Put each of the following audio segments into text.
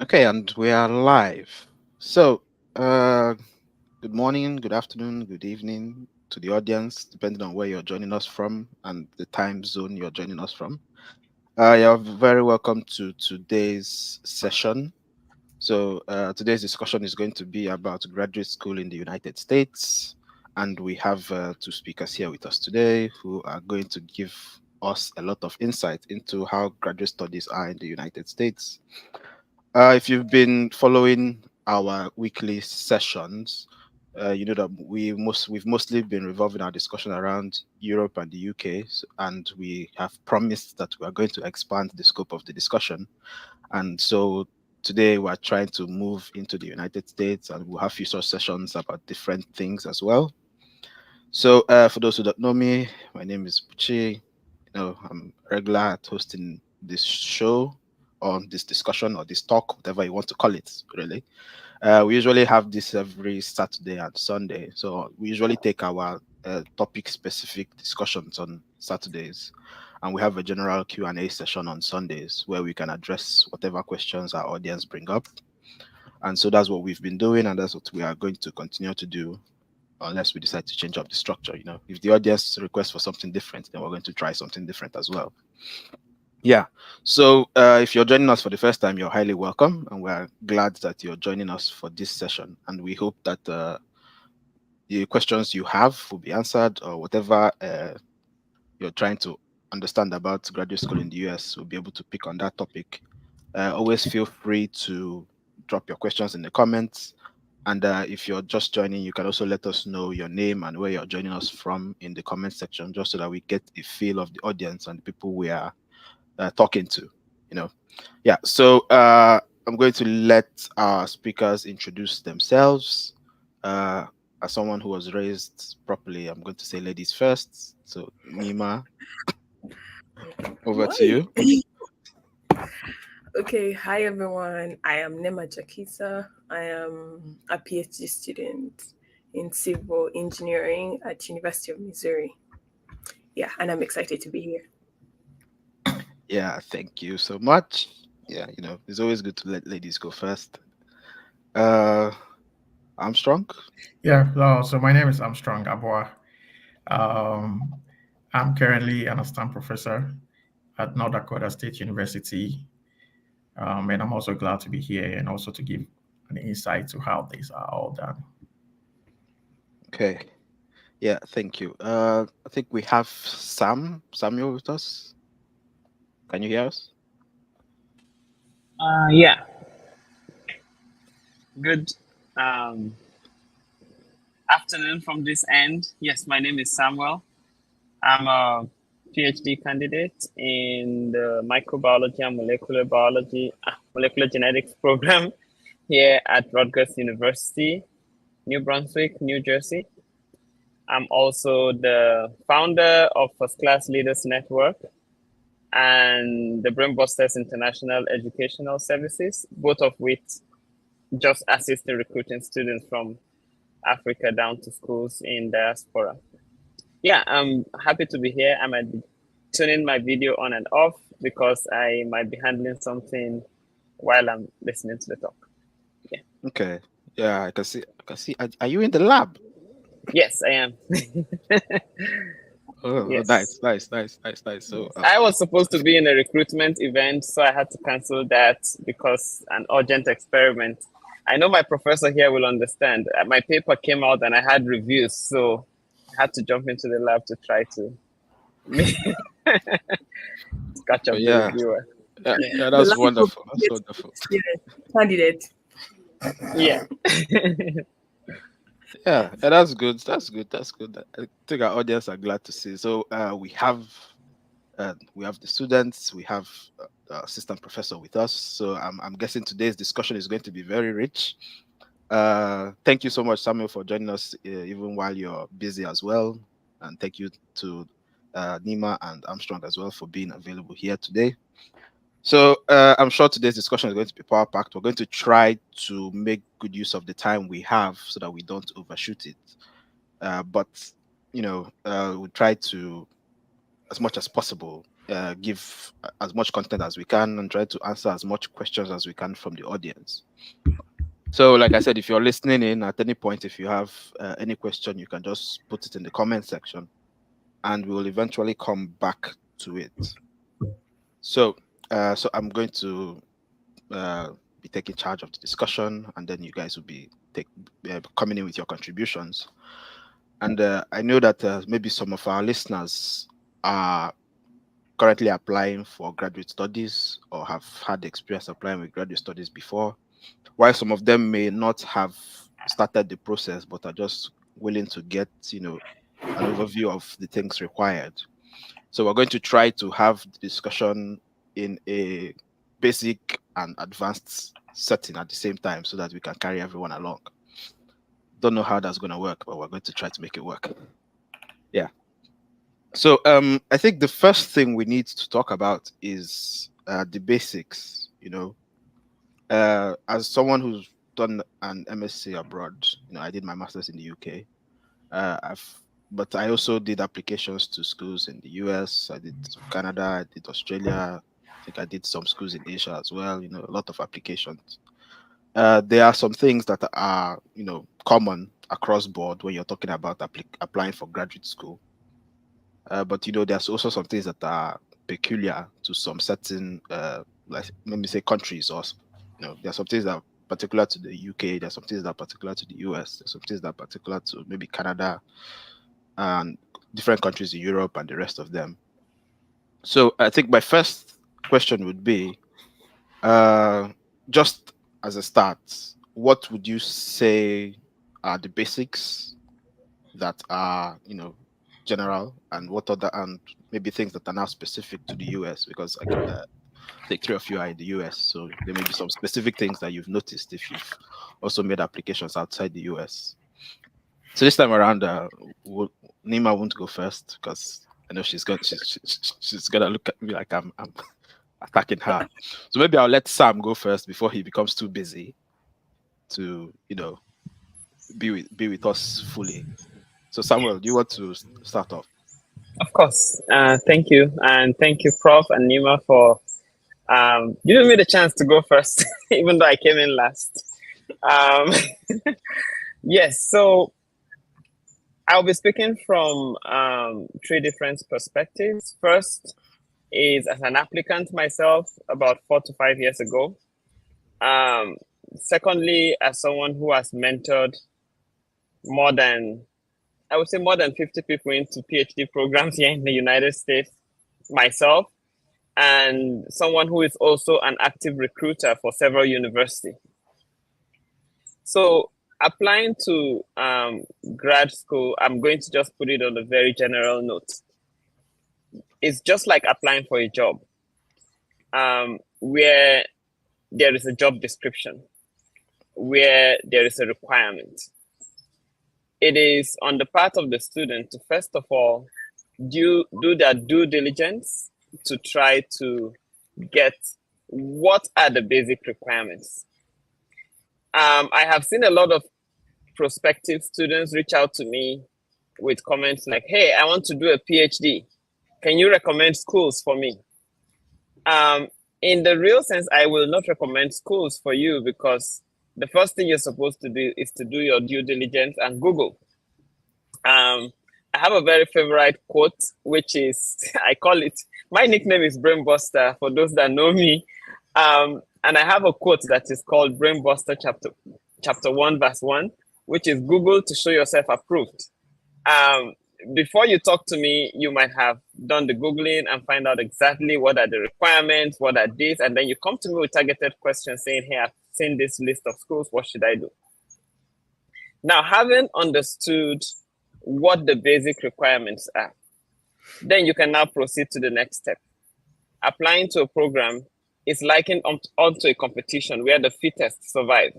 Okay, and we are live. So, uh, good morning, good afternoon, good evening to the audience, depending on where you're joining us from and the time zone you're joining us from. You're very welcome to today's session. So, today's discussion is going to be about graduate school in the United States. And we have two speakers here with us today who are going to give us a lot of insight into how graduate studies are in the United States. If you've been following our weekly sessions, you know that we've mostly been revolving our discussion around Europe and the UK, and we have promised that we are going to expand the scope of the discussion. And so today we're trying to move into the United States, and we'll have future sessions about different things as well. So for those who don't know me, my name is Puchi. I'm regular at hosting this show or this discussion or this talk, whatever you want to call it, really. We usually have this every Saturday and Sunday. So we usually take our topic-specific discussions on Saturdays, and we have a general Q&A session on Sundays where we can address whatever questions our audience bring up. And so that's what we've been doing, and that's what we are going to continue to do unless we decide to change up the structure. If the audience requests for something different, then we're going to try something different as well. Yeah. So if you're joining us for the first time, you're highly welcome, and we're glad that you're joining us for this session. And we hope that the questions you have will be answered, or whatever you're trying to understand about graduate school in the US, we'll be able to pick on that topic. Always feel free to drop your questions in the comments. And if you're just joining, you can also let us know your name and where you're joining us from in the comment section, just so that we get a feel of the audience and the people we are talking to. Yeah. So I'm going to let our speakers introduce themselves. As someone who was raised properly, I'm going to say ladies first. So Nima, over to Why? you. Okay, hi everyone. I am Nema Jakisa. I am a PhD student in civil engineering at University of Missouri. Yeah, and I'm excited to be here. Yeah, thank you so much. Yeah, it's always good to let ladies go first. Uh, Armstrong. Yeah, so my name is Armstrong Abua. Um, I'm currently an assistant professor at North Dakota State University, and I'm also glad to be here and also to give an insight to how these are all done. Okay. Yeah, thank you. I think we have Samuel with us. Can you hear us? Yeah, good um, afternoon from this end. Yes, my name is Samuel. I'm a PhD candidate in the microbiology and molecular genetics program here at Rutgers University, New Brunswick, New Jersey. I'm also the founder of First Class Leaders Network and the Brainbusters International Educational Services, both of which just assist in recruiting students from Africa down to schools in diaspora. Yeah, I'm happy to be here. I might be tuning my video on and off because I might be handling something while I'm listening to the talk. Yeah. Okay. Yeah, I can see. I can see. Are you in the lab? Yes, I am. Oh, Yes. nice, nice, nice, nice, nice. So, Yes. I was supposed to be in a recruitment event, so I had to cancel that because an urgent experiment. I know my professor here will understand. My paper came out and I had reviews, so I had to jump into the lab to try to catch up the yeah, reviewer. yeah, Yeah. yeah, The that's life of wonderful. That's wonderful. candidate. Yeah. Yeah, yeah, that's good. That's good. That's good. I think our audience are glad to see. So, we have the students, we have the assistant professor with us. So, I'm guessing today's discussion is going to be very rich. Thank you so much, Samuel, for joining us even while you're busy as well. And thank you to Nima and Armstrong as well for being available here today. So I'm sure today's discussion is going to be power packed. We're going to try to make good use of the time we have so that we don't overshoot it. But we'll try to, as much as possible, give as much content as we can and try to answer as much questions as we can from the audience. So, like I said, if you're listening in at any point, if you have any question, you can just put it in the comment section, and we will eventually come back to it. So, so I'm going to be taking charge of the discussion, and then you guys will be coming in with your contributions. And I know that maybe some of our listeners are currently applying for graduate studies or have had experience applying with graduate studies before, while some of them may not have started the process but are just willing to get, an overview of the things required. So we're going to try to have the discussion in a basic and advanced setting at the same time so that we can carry everyone along. Don't know how that's going to work, but we're going to try to make it work. Yeah. So I think the first thing we need to talk about is the basics. As someone who's done an MSc abroad, I did my master's in the UK. But I also did applications to schools in the US. I did Canada. I did Australia. I think I did some schools in Asia as well. A lot of applications. There are some things that are, common across board when you're talking about applying for graduate school. But there's also some things that are peculiar to some certain, like let me say, countries, or there are some things that are particular to the UK. There are some things that are particular to the US. There's some things that are particular to maybe Canada and different countries in Europe and the rest of them. So I think my first question would be, just as a start, what would you say are the basics that are, general, and what other, and maybe things that are now specific to the US? Because I think 3 of you are in the US, so there may be some specific things that you've noticed if you've also made applications outside the US. So this time around, Nima won't go first because I know she's gonna look at me like I'm attacking her. So maybe I'll let Sam go first before he becomes too busy to be with us fully. So Samuel, do you want to start off? Of course. Thank you, and thank you, Prof. and Nima, for giving me the chance to go first, even though I came in last. Yes. So I'll be speaking from 3 different perspectives. First is as an applicant myself about 4 to 5 years ago. Secondly, as someone who has mentored more than 50 people into PhD programs here in the United States myself, and someone who is also an active recruiter for several universities. So applying to grad school, I'm going to just put it on a very general note. It's just like applying for a job, where there is a job description, where there is a requirement. It is on the part of the student to, first of all, do their due diligence to try to get what are the basic requirements. I have seen a lot of prospective students reach out to me with comments like, hey, I want to do a PhD. Can you recommend schools for me? In the real sense, I will not recommend schools for you because the first thing you're supposed to do is to do your due diligence and Google. I have a very favorite quote, which is, I call it, my nickname is Brainbuster for those that know me. And I have a quote that is called Brainbuster chapter 1, verse 1, which is Google to show yourself approved. Before you talk to me, you might have done the Googling and find out exactly what are the requirements, what are these, and then you come to me with targeted questions saying, hey, I've seen this list of schools, what should I do? Now, having understood what the basic requirements are, then you can now proceed to the next step. Applying to a program is likened onto a competition where the fittest survive.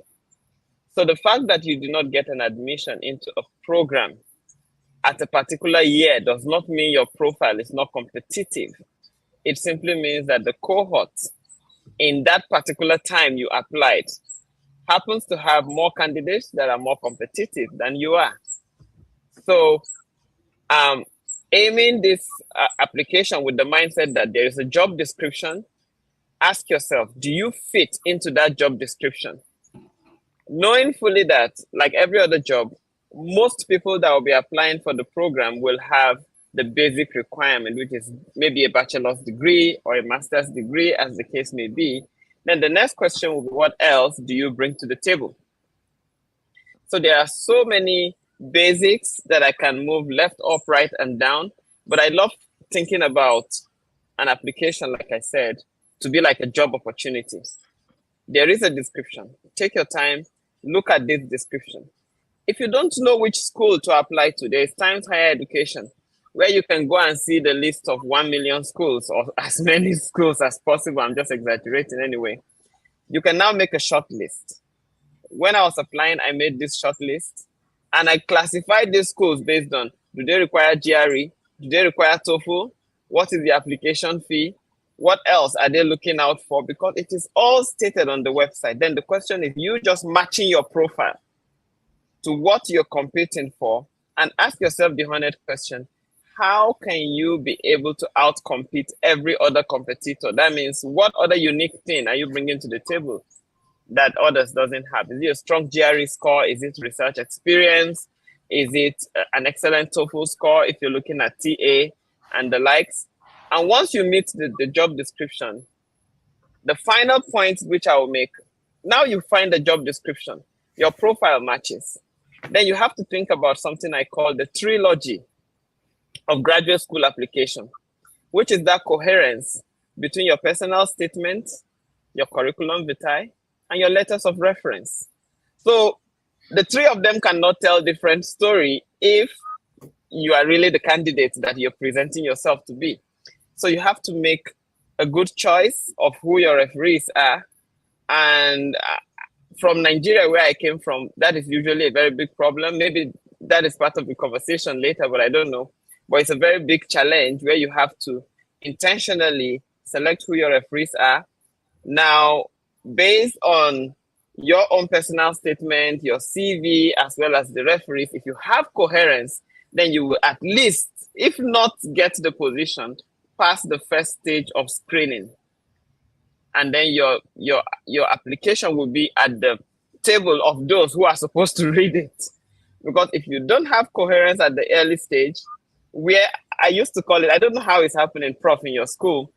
So the fact that you do not get an admission into a program at a particular year does not mean your profile is not competitive. It simply means that the cohort in that particular time you applied happens to have more candidates that are more competitive than you are. So aiming this application with the mindset that there is a job description, ask yourself, do you fit into that job description? Knowing fully that, like every other job, most people that will be applying for the program will have the basic requirement, which is maybe a bachelor's degree or a master's degree, as the case may be. Then the next question will be, what else do you bring to the table? So there are so many basics that I can move left, up, right, and down. But I love thinking about an application, like I said, to be like a job opportunity. There is a description. Take your time, look at this description. If you don't know which school to apply to, there is Times Higher Education, where you can go and see the list of 1 million schools or as many schools as possible. I'm just exaggerating anyway. You can now make a short list. When I was applying, I made this short list and I classified these schools based on, do they require GRE? Do they require TOEFL? What is the application fee? What else are they looking out for? Because it is all stated on the website. Then the question is you just matching your profile to what you're competing for and ask yourself the honest question, how can you be able to outcompete every other competitor? That means what other unique thing are you bringing to the table that others doesn't have? Is it a strong GRE score? Is it research experience? Is it an excellent TOEFL score if you're looking at TA and the likes? And once you meet the job description, the final point which I will make, now you find the job description, your profile matches. Then you have to think about something I call the trilogy of graduate school application, which is that coherence between your personal statement, your curriculum vitae, and your letters of reference. So the three of them cannot tell different story if you are really the candidate that you're presenting yourself to be. So you have to make a good choice of who your referees are. And from Nigeria, where I came from, that is usually a very big problem. Maybe that is part of the conversation later, but I don't know. But it's a very big challenge where you have to intentionally select who your referees are. Now, based on your own personal statement, your CV, as well as the referees, if you have coherence, then you will at least, if not get the position, pass the first stage of screening. And then your application will be at the table of those who are supposed to read it. Because if you don't have coherence at the early stage, where I used to call it, I don't know how it's happening, Prof, in your school,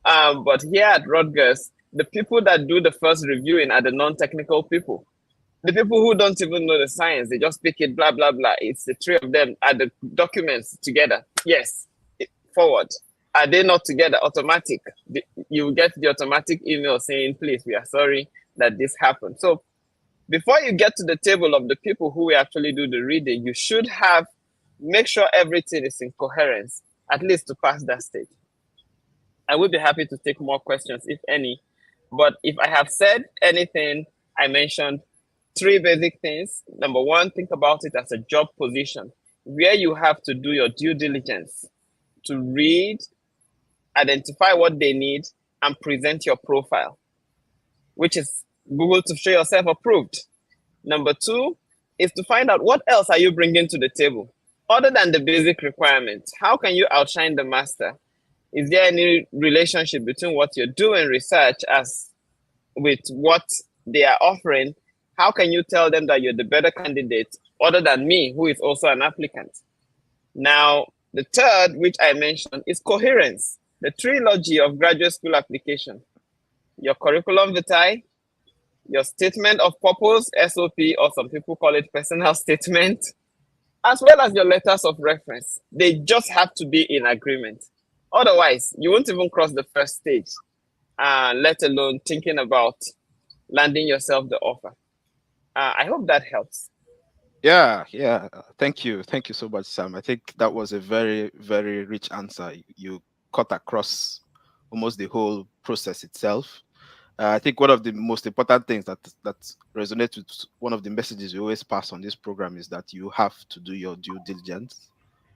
but here at Rutgers, the people that do the first reviewing are the non-technical people. The people who don't even know the science, they just pick it, blah, blah, blah. It's the three of them, are the documents together. Yes, forward. Are they not together? Automatic. You get the automatic email saying, please, we are sorry that this happened. So before you get to the table of the people who will actually do the reading, you should make sure everything is in coherence, at least to pass that stage. I would be happy to take more questions, if any. But if I have said anything, I mentioned three basic things. Number one, think about it as a job position where you have to do your due diligence to read, identify what they need, and present your profile, which is Google to show yourself approved. Number two is to find out what else are you bringing to the table other than the basic requirements. How can you outshine the master? Is there any relationship between what you're doing research as with what they are offering? How can you tell them that you're the better candidate other than me, who is also an applicant? Now, the third, which I mentioned, is coherence, the trilogy of graduate school application. Your curriculum vitae, your statement of purpose, SOP, or some people call it personal statement, as well as your letters of reference. They just have to be in agreement. Otherwise, you won't even cross the first stage, let alone thinking about landing yourself the offer. I hope that helps. Yeah. Thank you so much, Sam. I think that was a very, very rich answer. You cut across almost the whole process itself. I think one of the most important things that resonates with one of the messages we always pass on this program is that you have to do your due diligence.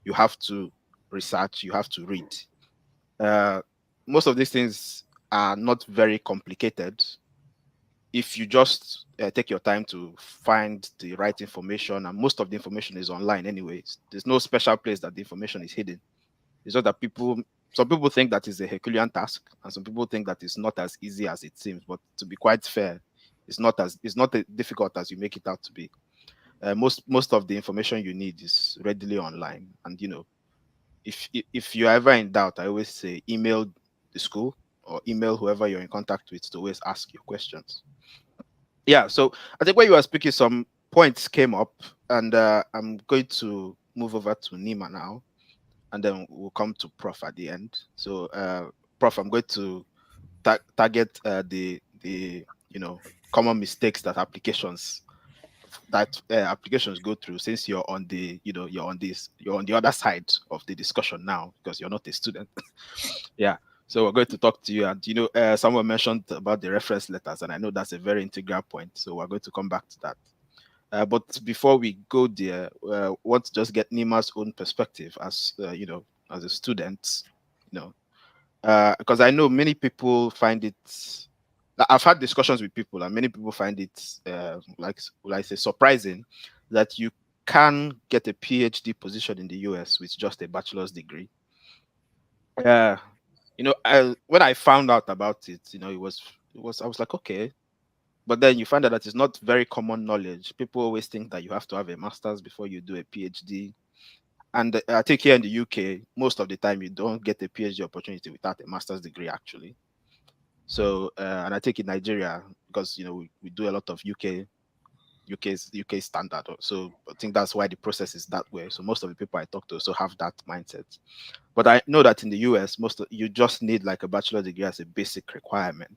You have to research. You have to read. Most of these things are not very complicated if you just take your time to find the right information, and most of the information is online anyways. There's no special place that the information is hidden. It's just that some people think that is a Herculean task, and some people think that it's not as easy as it seems. But to be quite fair, it's not as difficult as you make it out to be. Most of the information you need is readily online, and if you're ever in doubt, I always say email the school or email whoever you're in contact with to always ask your questions. Yeah, so I think when you were speaking, some points came up, and I'm going to move over to Nima now, and then we'll come to Prof at the end. So, Prof, I'm going to target the common mistakes that applications go through, since you're on the you're on the other side of the discussion now, because you're not a student. Yeah, so we're going to talk to you, and someone mentioned about the reference letters, and I know that's a very integral point, so we're going to come back to that. But before we go there, want to just get Nima's own perspective as as a student, because I know many people find it. I've had discussions with people, and many people find it like I say, surprising that you can get a PhD position in the US with just a bachelor's degree. When I found out about it, I was like, okay. But then you find out that it's not very common knowledge. People always think that you have to have a master's before you do a PhD. And I think here in the UK, most of the time you don't get a PhD opportunity without a master's degree, actually. So, and I think in Nigeria, because we do a lot of UK standard. So I think that's why the process is that way. So most of the people I talk to also have that mindset. But I know that in the US, you just need like a bachelor degree as a basic requirement.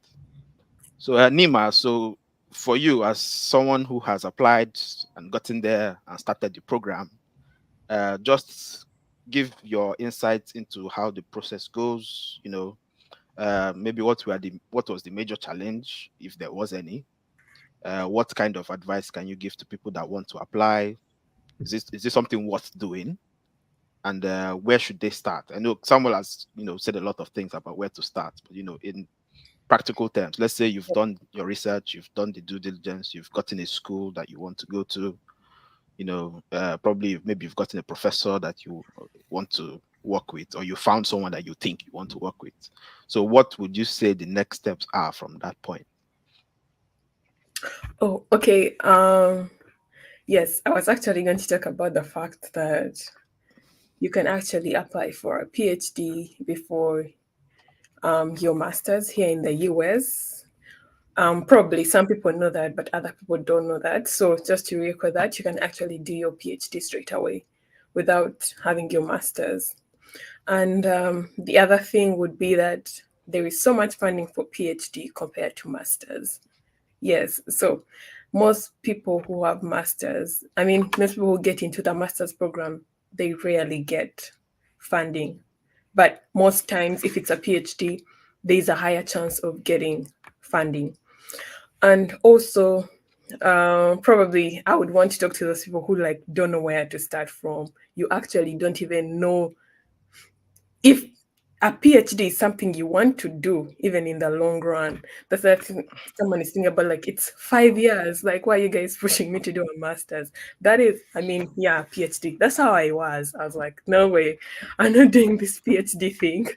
So Nima, so for you as someone who has applied and gotten there and started the program, just give your insights into how the process goes. Maybe what was the major challenge, if there was any. What kind of advice can you give to people that want to apply? Is this something worth doing? And where should they start? I know Samuel has said a lot of things about where to start, but in practical terms, let's say you've done your research, you've done the due diligence, you've gotten a school that you want to go to, probably maybe you've gotten a professor that you want to work with, or you found someone that you think you want to work with. So what would you say the next steps are from that point? Oh, okay. Yes, I was actually going to talk about the fact that you can actually apply for a PhD before your master's here in the US. Probably some people know that, but other people don't know that. So just to record that, you can actually do your PhD straight away without having your master's. And the other thing would be that there is so much funding for PhD compared to masters. Yes, so most people who have masters, most people who get into the master's program, they rarely get funding. But most times, if it's a PhD, there's a higher chance of getting funding. And also, probably I would want to talk to those people who don't know where to start from. You actually don't even know if a PhD is something you want to do, even in the long run. That's like someone is thinking about, it's 5 years. Like, why are you guys pushing me to do a master's? That is, yeah, PhD. That's how I was. I was like, no way, I'm not doing this PhD thing.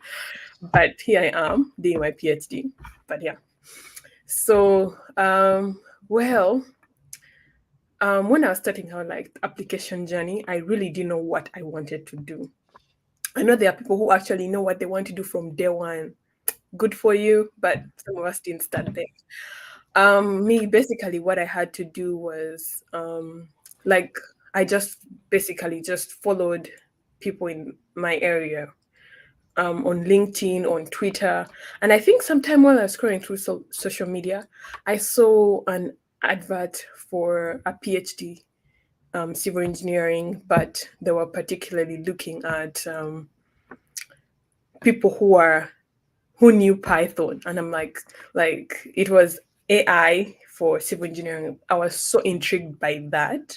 But here I am doing my PhD. But yeah. So, when I was starting out application journey, I really didn't know what I wanted to do. I know there are people who actually know what they want to do from day one. Good for you, but some of us didn't start there. Me, basically, what I had to do was I just basically just followed people in my area on LinkedIn, on Twitter. And I think sometime while I was scrolling through social media, I saw an advert for a PhD civil engineering, but they were particularly looking at people who knew Python. And I'm like it was AI for civil engineering. I was so intrigued by that.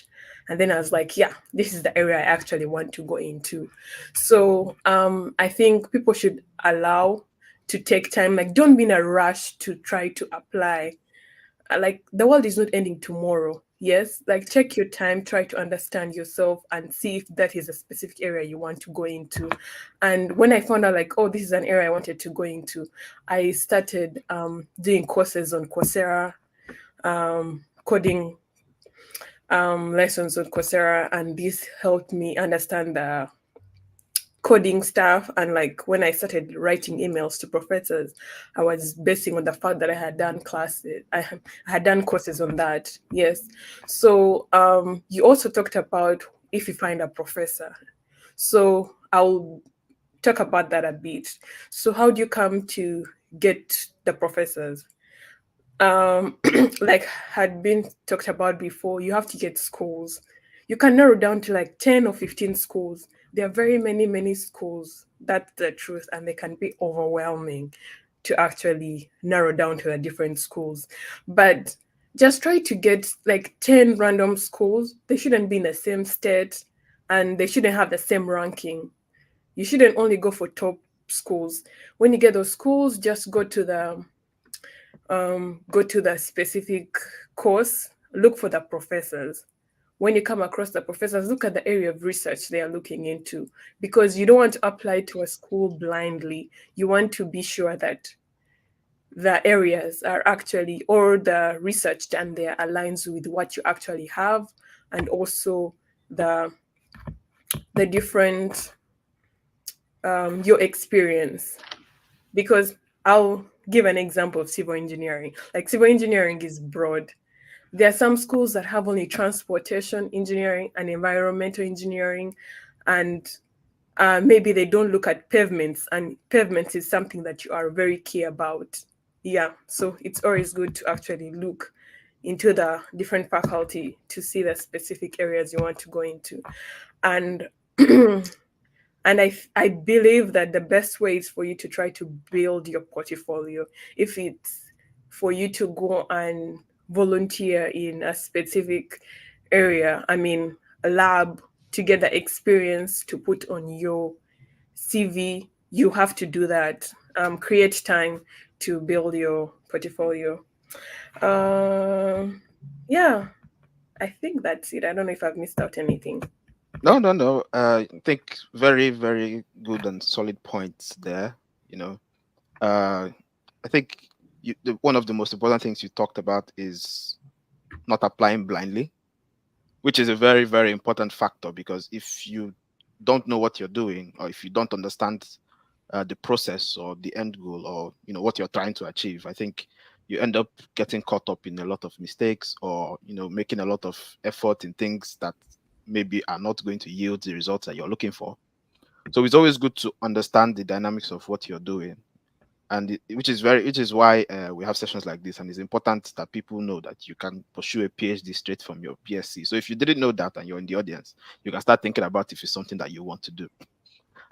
And then I was like, yeah, this is the area I actually want to go into. So I think people should allow to take time. Don't be in a rush to try to apply. The world is not ending tomorrow. Yes, like check your time, try to understand yourself and see if that is a specific area you want to go into. And when I found out like, oh, this is an area I wanted to go into, I started doing courses on Coursera, coding lessons on Coursera, and this helped me understand the coding stuff. And like when I started writing emails to professors, I was basing on the fact that I had done classes, I had done courses on that. Yes. So you also talked about if you find a professor. So I'll talk about that a bit. So how do you come to get the professors? Like had been talked about before, you have to get schools. You can narrow down to like 10 or 15 schools. There are very many schools. That's the truth, and they can be overwhelming to actually narrow down to the different schools. But just try to get like 10 random schools. They shouldn't be in the same state, and they shouldn't have the same ranking. You shouldn't only go for top schools. When you get those schools, just go to the specific course, look for the professors. When you come across the professors, look at the area of research they are looking into, because you don't want to apply to a school blindly. You want to be sure that the areas are actually, or the research done there aligns with what you actually have, and also the different your experience. Because I'll give an example of civil engineering. Like civil engineering is broad. There are some schools that have only transportation engineering and environmental engineering, and maybe they don't look at pavements, and pavements is something that you are very key about. Yeah, so it's always good to actually look into the different faculty to see the specific areas you want to go into. And and I believe that the best way is for you to try to build your portfolio. If it's for you to go and volunteer in a specific area, I mean, a lab, to get the experience to put on your CV, you have to do that. Create time to build your portfolio. Yeah, I think that's it. I don't know if I've missed out anything. No, no, no. I think very, very good and solid points there. You know, uh, I think one of the most important things you talked about is not applying blindly, which is a very, very important factor, because if you don't know what you're doing, or if you don't understand the process or the end goal, or what you're trying to achieve, I think you end up getting caught up in a lot of mistakes, or making a lot of effort in things that maybe are not going to yield the results that you're looking for. So it's always good to understand the dynamics of what you're doing, and which is why we have sessions like this, and it's important that people know that you can pursue a PhD straight from your PSC. So if you didn't know that and you're in the audience, you can start thinking about if it's something that you want to do.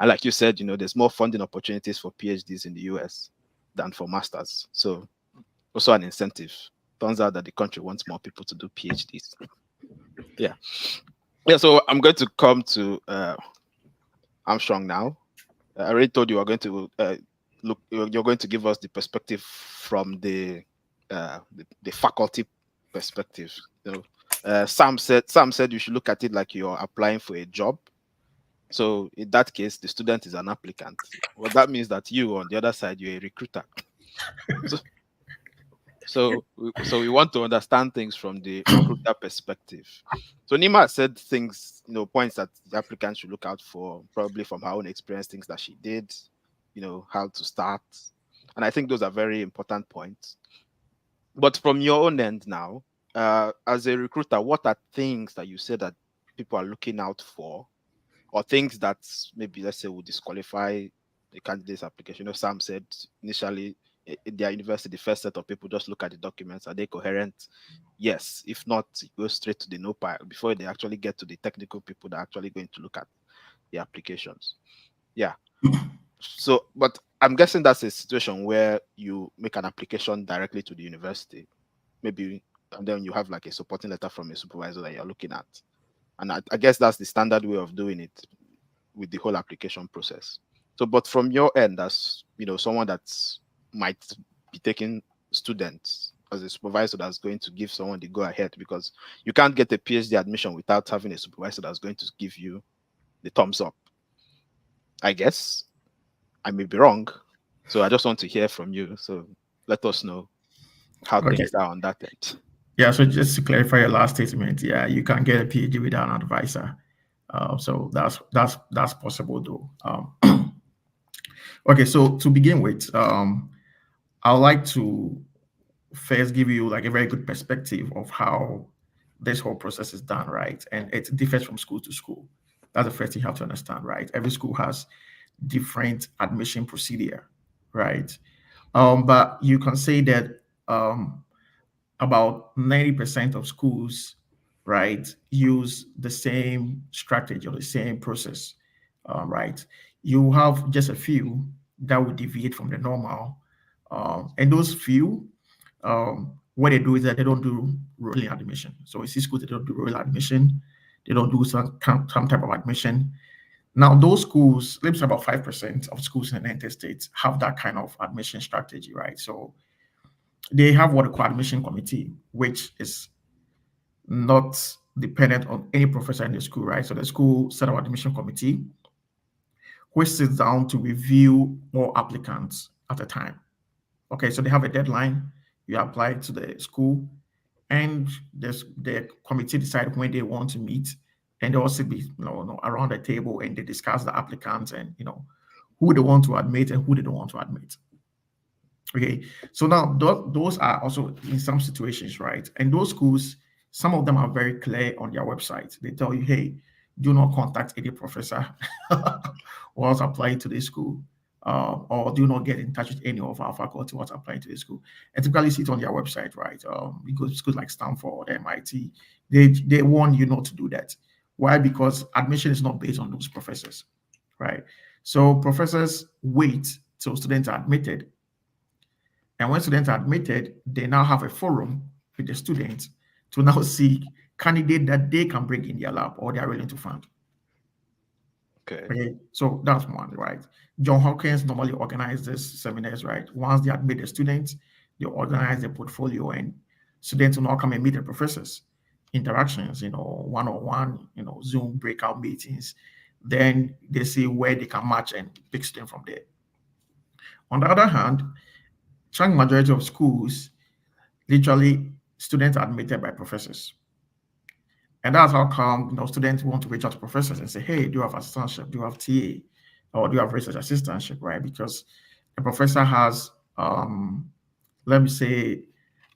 And like you said, there's more funding opportunities for PhDs in the US than for masters. So also an incentive. Turns out that the country wants more people to do PhDs. Yeah. Yeah. So I'm going to come to Armstrong now. I already told you we're going to look. You're going to give us the perspective from the faculty perspective. Sam said you should look at it like you're applying for a job. So in that case, the student is an applicant. Well, that means that you, on the other side, you're a recruiter. So we want to understand things from the recruiter perspective. So Nima said things, points that the applicant should look out for, probably from her own experience, things that she did, how to start. And I think those are very important points. But from your own end now, as a recruiter, what are things that you say that people are looking out for, or things that maybe, let's say, would disqualify the candidate's application? Sam said initially in their university, the first set of people just look at the documents. Are they coherent? Yes. If not, go straight to the no pile before they actually get to the technical people that are actually going to look at the applications. Yeah. So, but I'm guessing that's a situation where you make an application directly to the university, maybe, and then you have like a supporting letter from a supervisor that you're looking at. And I guess that's the standard way of doing it with the whole application process. So, but from your end, as someone that might be taking students as a supervisor that's going to give someone the go ahead, because you can't get a PhD admission without having a supervisor that's going to give you the thumbs up. I guess I may be wrong, so I just want to hear from you. So let us know how Okay. things are on that end. Yeah, so just to clarify your last statement, yeah, you can get a PhD without an advisor. So that's possible though. Okay, so to begin with, I'd like to first give you like a very good perspective of how this whole process is done, right? And it differs from school to school. That's the first thing you have to understand, right? Every school has different admission procedure, right? But you can say that about 90% of schools, right, use the same strategy or the same process, right? You have just a few that would deviate from the normal. And those few, what they do is that they don't do rolling admission. So you see schools that don't do rolling admission, they don't do some type of admission. Now, those schools, let's say about 5% of schools in the United States have that kind of admission strategy, right? So they have what they call admission committee, which is not dependent on any professor in the school, right? So the school set up admission committee, which sits down to review all applicants at a time. Okay, so they have a deadline. You apply to the school, and the committee decide when they want to meet, and they also be around the table and they discuss the applicants and who they want to admit and who they don't want to admit. Okay, so now those are also in some situations, right? And those schools, some of them are very clear on their website. They tell you, hey, do not contact any professor whilst applying to this school, or do not get in touch with any of our faculty whilst applying to this school. And typically see it on their website, right? Because schools like Stanford, MIT, they warn you not to do that. Why? Because admission is not based on those professors, right? So professors wait till students are admitted. And when students are admitted, they now have a forum with the students to now seek candidates that they can bring in their lab or they are willing to fund. Okay, so that's one, right? John Hopkins normally organizes these seminars, right? Once they admit the students, they organize their portfolio and students will now come and meet the professors. Interactions, one-on-one, Zoom breakout meetings. Then they see where they can match and pick students from there. On the other hand, chunk majority of schools, literally students are admitted by professors. And that's how come students want to reach out to professors and say, hey, do you have assistantship? Do you have TA? Or do you have research assistantship, right? Because the professor has, let me say,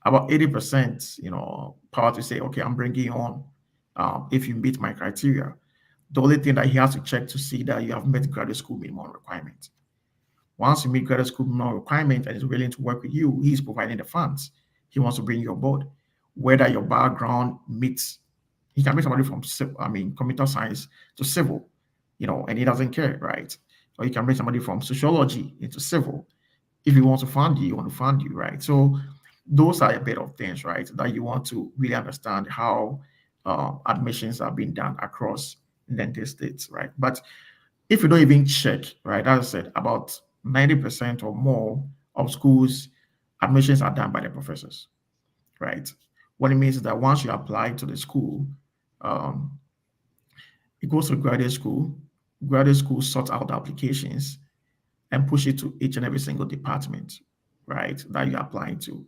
about 80%, power to say, okay, I'm bringing you on if you meet my criteria. The only thing that he has to check to see that you have met graduate school minimum requirements. Once you meet graduate school minimum requirement and is willing to work with you, he's providing the funds. He wants to bring you on board. Whether your background meets, he can bring somebody from, computer science to civil, and he doesn't care, right? Or you can bring somebody from sociology into civil. If he wants to fund you, want to fund you, right? So those are a bit of things, right, that you want to really understand how admissions are being done across the United States, right? But if you don't even check, right, as I said, about 90% or more of schools, admissions are done by the professors, right? What it means is that once you apply to the school, it goes to graduate school. Graduate school sorts out the applications and push it to each and every single department, right, that you're applying to.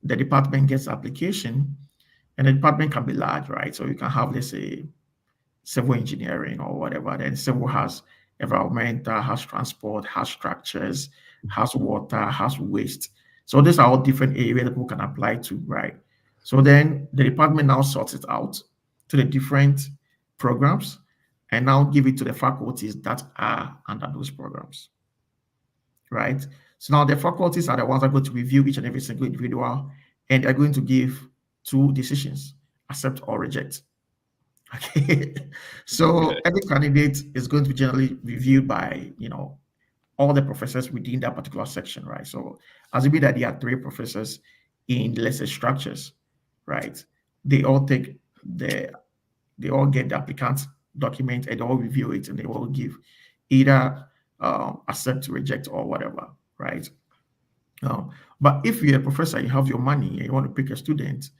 The department gets the application, and the department can be large, right? So you can have, let's say, civil engineering or whatever. Then civil has environmental, has transport, has structures, has water, has waste. So these are all different areas that people can apply to, right? So then the department now sorts it out to the different programs and now give it to the faculties that are under those programs, right? So now the faculties are the ones that are going to review each and every single individual and are going to give two decisions, accept or reject. Okay, so every candidate is going to be generally reviewed by all the professors within that particular section, right? So assuming that there are 3 professors in lesser structures, right? They all get the applicant document and they all review it and they all give either accept, reject, or whatever, right? But if you're a professor, you have your money and you want to pick a student,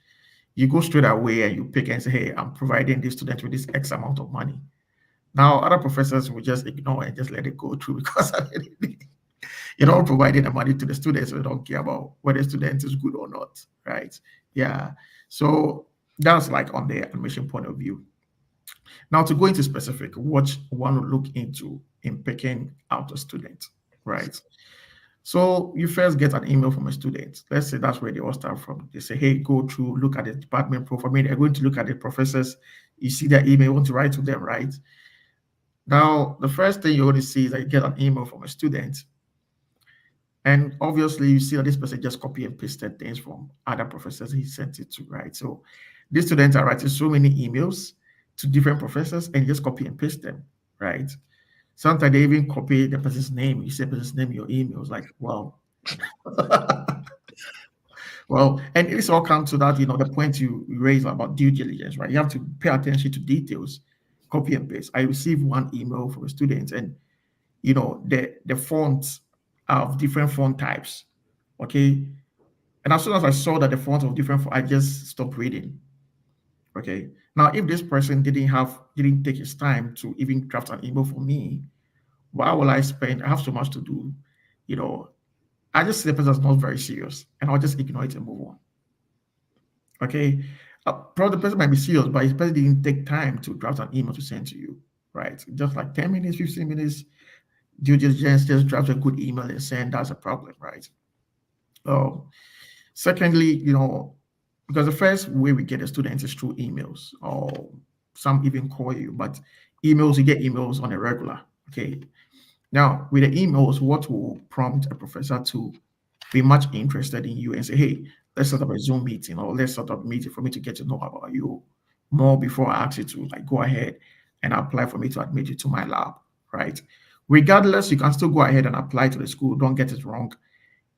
you go straight away and you pick and say, hey, I'm providing this student with this X amount of money. Now, other professors will just ignore and just let it go through because you're not providing the money to the students, so they don't care about whether the student is good or not, right? Yeah. So that's like on the admission point of view. Now, to go into specific, what one would look into in picking out a student, right? So you first get an email from a student. Let's say that's where they all start from. They say, hey, go through, look at the department profile. I mean, they're going to look at the professors. You see their email, you want to write to them, right? Now, the first thing you want to see is that you get an email from a student. And obviously, you see that this person just copy and pasted things from other professors he sent it to, right? So these students are writing so many emails to different professors and just copy and paste them, right? Sometimes they even copy the person's name. You say the person's name in your emails, like, wow. Well, and this all comes to that, the point you raised about due diligence, right? You have to pay attention to details, copy and paste. I received one email from a student, and the fonts are of different font types. Okay. And as soon as I saw that the fonts of different, I just stopped reading. Okay. Now, if this person didn't take his time to even draft an email for me, why will I spend? I have so much to do. I just see the person as not very serious, and I'll just ignore it and move on. Okay. Probably the person might be serious, but his person didn't take time to draft an email to send to you, right? Just like 10 minutes, 15 minutes, due diligence, just draft a good email and send. That's a problem, right? Secondly, because the first way we get a student is through emails, or some even call you, but emails, you get emails on a regular. Okay. Now, with the emails, what will prompt a professor to be much interested in you and say, hey, let's set up a Zoom meeting, or let's set up a meeting for me to get to know about you more before I ask you to go ahead and apply for me to admit you to my lab, right? Regardless, you can still go ahead and apply to the school. Don't get it wrong.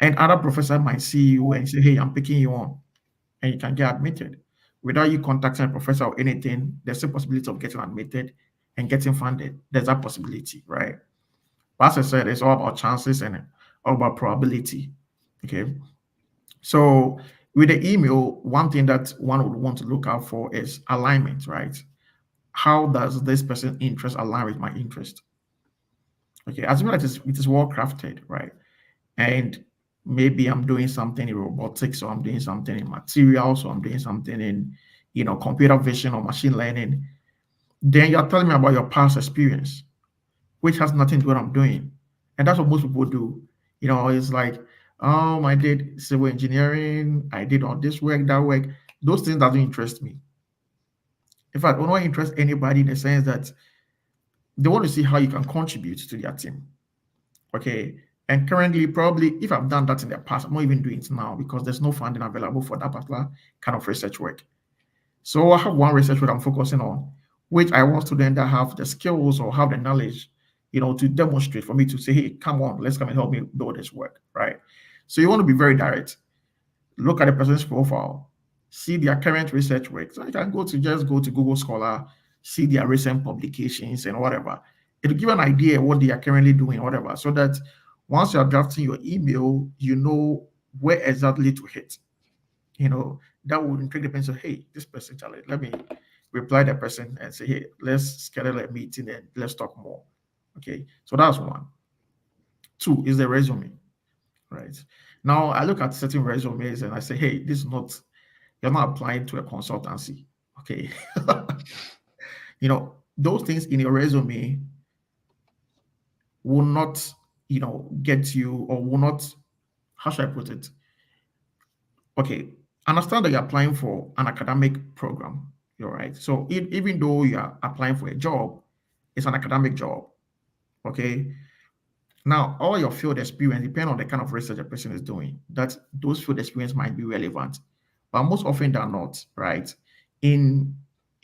And other professor might see you and say, hey, I'm picking you on, and you can get admitted. Without you contacting a professor or anything, there's a possibility of getting admitted and getting funded. There's that possibility, right? But as I said, it's all about chances and all about probability. Okay. So with the email, one thing that one would want to look out for is alignment, right? How does this person's interest align with my interest? Okay, assuming that it is well crafted, right? And maybe I'm doing something in robotics, or I'm doing something in materials, or I'm doing something in, computer vision or machine learning. Then you're telling me about your past experience, which has nothing to do with what I'm doing. And that's what most people do. It's like, I did civil engineering, I did all this work, that work. Those things doesn't interest me. In fact, it won't interest anybody in the sense that they want to see how you can contribute to their team. Okay. And currently, probably, if I've done that in the past, I'm not even doing it now because there's no funding available for that particular kind of research work. So I have one research work I'm focusing on, which I want students that have the skills or have the knowledge, to demonstrate for me to say, hey, come on, let's come and help me do this work, right? So you want to be very direct. Look at the person's profile, see their current research work. So you can go to Google Scholar, see their recent publications and whatever. It'll give an idea what they are currently doing, whatever, so that once you're drafting your email, you know where exactly to hit. That would intrigue the person. Hey, this person, Charlie, let me reply that person and say, hey, let's schedule a meeting and let's talk more. Okay, so that's one. Two is the resume, right? Now I look at certain resumes and I say, hey, you're not applying to a consultancy. Okay. Those things in your resume will not, get you, or will not, how should I put it? Okay, understand that you're applying for an academic program. You're right. So even though you are applying for a job, it's an academic job. Okay. Now, all your field experience depends on the kind of research a person is doing. That those field experience might be relevant, but most often than not, right? In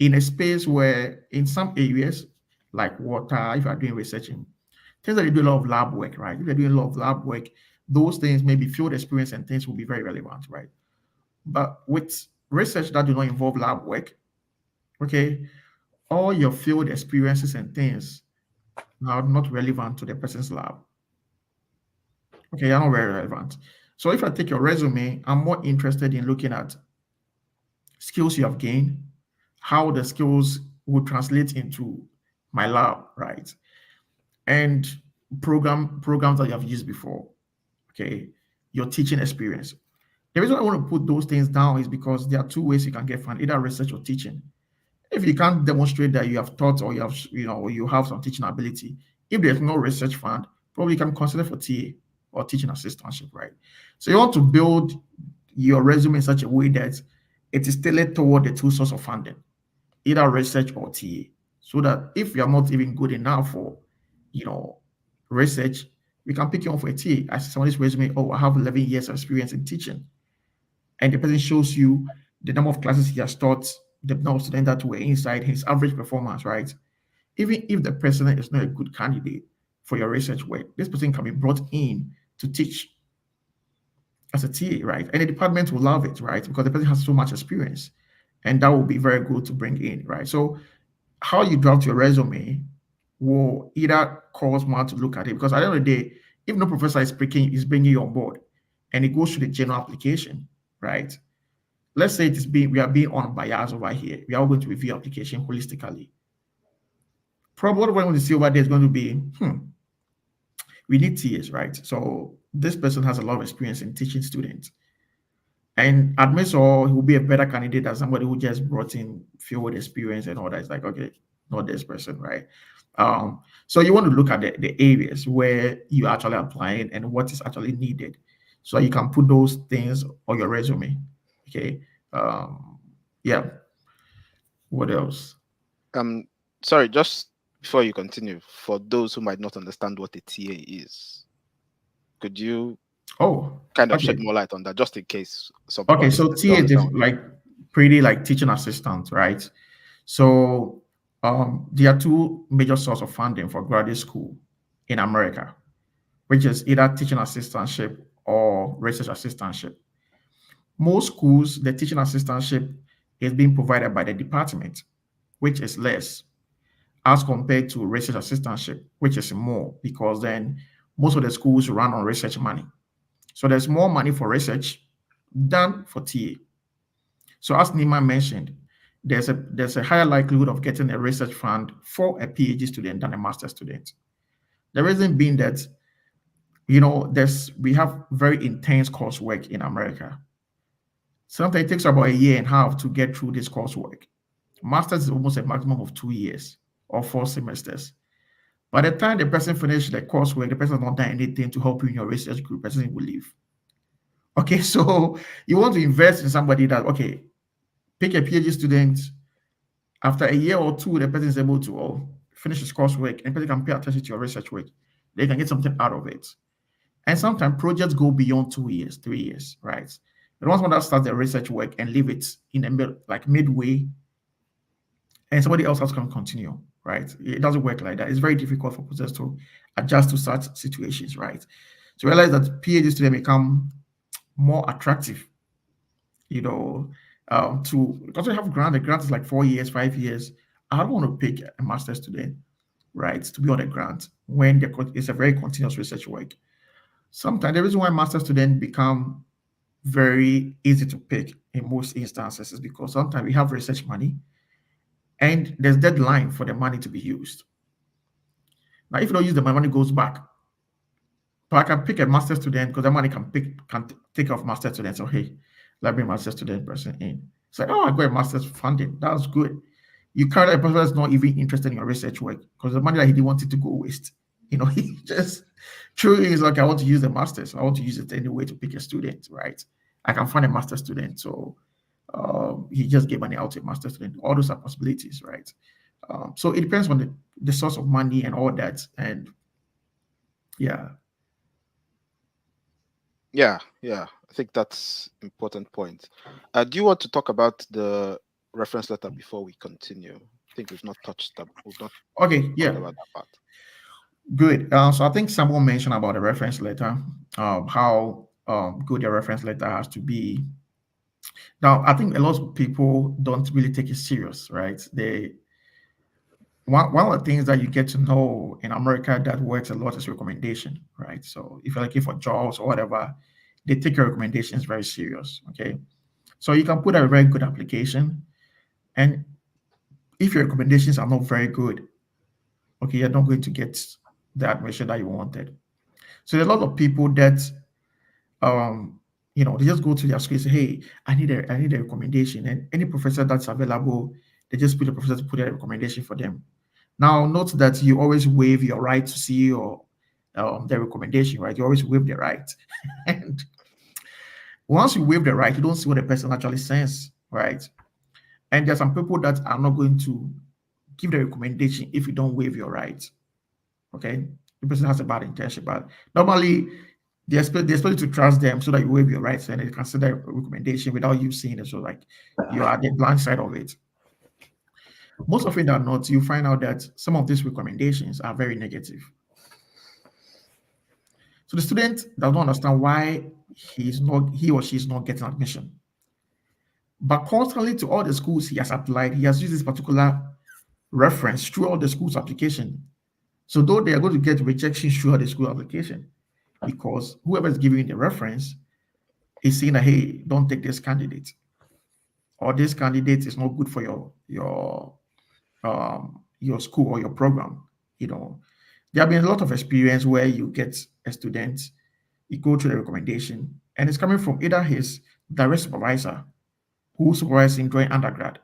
a space where in some areas like water, if you are doing research in things that you do a lot of lab work, right? If you're doing a lot of lab work, those things, maybe field experience and things will be very relevant, right? But with research that do not involve lab work, okay, all your field experiences and things are not relevant to the person's lab. Okay, they're not very relevant. So if I take your resume, I'm more interested in looking at skills you have gained, how the skills would translate into my lab, right? And programs that you have used before, okay? Your teaching experience. The reason I want to put those things down is because there are two ways you can get funded, either research or teaching. If you can't demonstrate that you have taught or you have, you have some teaching ability, if there's no research fund, probably you can consider for TA or teaching assistantship, right? So you want to build your resume in such a way that it is tailored toward the two sources of funding, either research or TA, so that if you're not even good enough for, research, we can pick you on for a TA. I see somebody's resume, oh, I have 11 years of experience in teaching, and the person shows you the number of classes he has taught, the number of students that were inside, his average performance, right? Even if the person is not a good candidate for your research work, this person can be brought in to teach as a TA, right? And the department will love it, right? Because the person has so much experience, and that will be very good to bring in, right? So how you draft your resume will either cause one to look at it, because at the end of the day, if no professor is bringing you on board, and it goes through the general application, right? Let's say we are being unbiased over here. We are going to review application holistically. Probably what we're going to see over there is going to be, we need TAs, right? So this person has a lot of experience in teaching students. And admits all, he will be a better candidate than somebody who just brought in field experience and all that. It's like, okay, not this person, right? So you want to look at the areas where you're actually applying and what is actually needed. So you can put those things on your resume. Okay. Yeah. What else? Sorry, just before you continue, for those who might not understand what a TA is, could you kind of shed more light on that, just in case some people Okay, so TA is like pretty like teaching assistant, right? So there are two major sources of funding for graduate school in America, which is either teaching assistantship or research assistantship. Most schools, the teaching assistantship is being provided by the department, which is less as compared to research assistantship, which is more, because then most of the schools run on research money. So there's more money for research than for TA. So as Nima mentioned, there's a higher likelihood of getting a research fund for a PhD student than a master's student. The reason being that, we have very intense coursework in America. Sometimes it takes about a year and a half to get through this coursework. Master's is almost a maximum of 2 years or 4 semesters. By the time the person finishes the coursework, the person has not done anything to help you in your research group, the person will leave. Okay, so you want to invest in somebody that, okay, pick a PhD student. After a year or two, the person is able to finish his coursework and the person can pay attention to your research work. They can get something out of it. And sometimes projects go beyond 2 years, 3 years, right? The ones that start the research work and leave it in the midway, and somebody else has to continue, right? It doesn't work like that. It's very difficult for professors to adjust to such situations, right? So realize that PhD students become more attractive, because we have grant. The grant is like 4 years, 5 years. I don't want to pick a master's student, right, to be on a grant when it's a very continuous research work. Sometimes the reason why master's students become very easy to pick in most instances is because sometimes we have research money and there's deadline for the money to be used. Now, if you don't use the money goes back. But I can pick a master student because the money can take off master students. So hey, let me master student person in. It's like, oh, I got a master's funding. That's good. You carry a person that's not even interested in your research work because the money that he didn't want it to go waste. He just truly is like, I want to use the master's. I want to use it anyway to pick a student, right? I can find a master student. So he just gave money out to a master student. All those are possibilities, right? So it depends on the source of money and all that. And yeah. Yeah. I think that's important point. Do you want to talk about the reference letter before we continue? I think we've not touched that. Okay, yeah. About that part. Good. So I think someone mentioned about the reference letter, how good your reference letter has to be. Now, I think a lot of people don't really take it serious, right? One of the things that you get to know in America that works a lot is recommendation, right? So if you're looking for jobs or whatever, they take your recommendations very serious. Okay, so you can put a very good application, and if your recommendations are not very good, okay, you're not going to get the admission that you wanted. So there are a lot of people that they just go to their school and say, hey, I need a recommendation. And any professor that's available, they just put a professor to put a recommendation for them. Now, note that you always waive your right to see your the recommendation, right? You always waive the right. And once you waive the right, you don't see what the person actually says, right? And there's some people that are not going to give the recommendation if you don't waive your right. Okay, the person has a bad intention, but normally they expect you to trust them so that you waive your rights and they consider a recommendation without you seeing it. So like you are the blind side of it. Most often than not, you find out that some of these recommendations are very negative. So the student does not understand why he or she is not getting admission. But constantly to all the schools he has applied, he has used this particular reference through all the school's application. So though they are going to get rejection throughout the school application, because whoever is giving the reference is saying that, hey, don't take this candidate, or this candidate is not good for your school or your program. There have been a lot of experience where you get a student, you go to the recommendation, and it's coming from either his direct supervisor who supervised him during undergrad,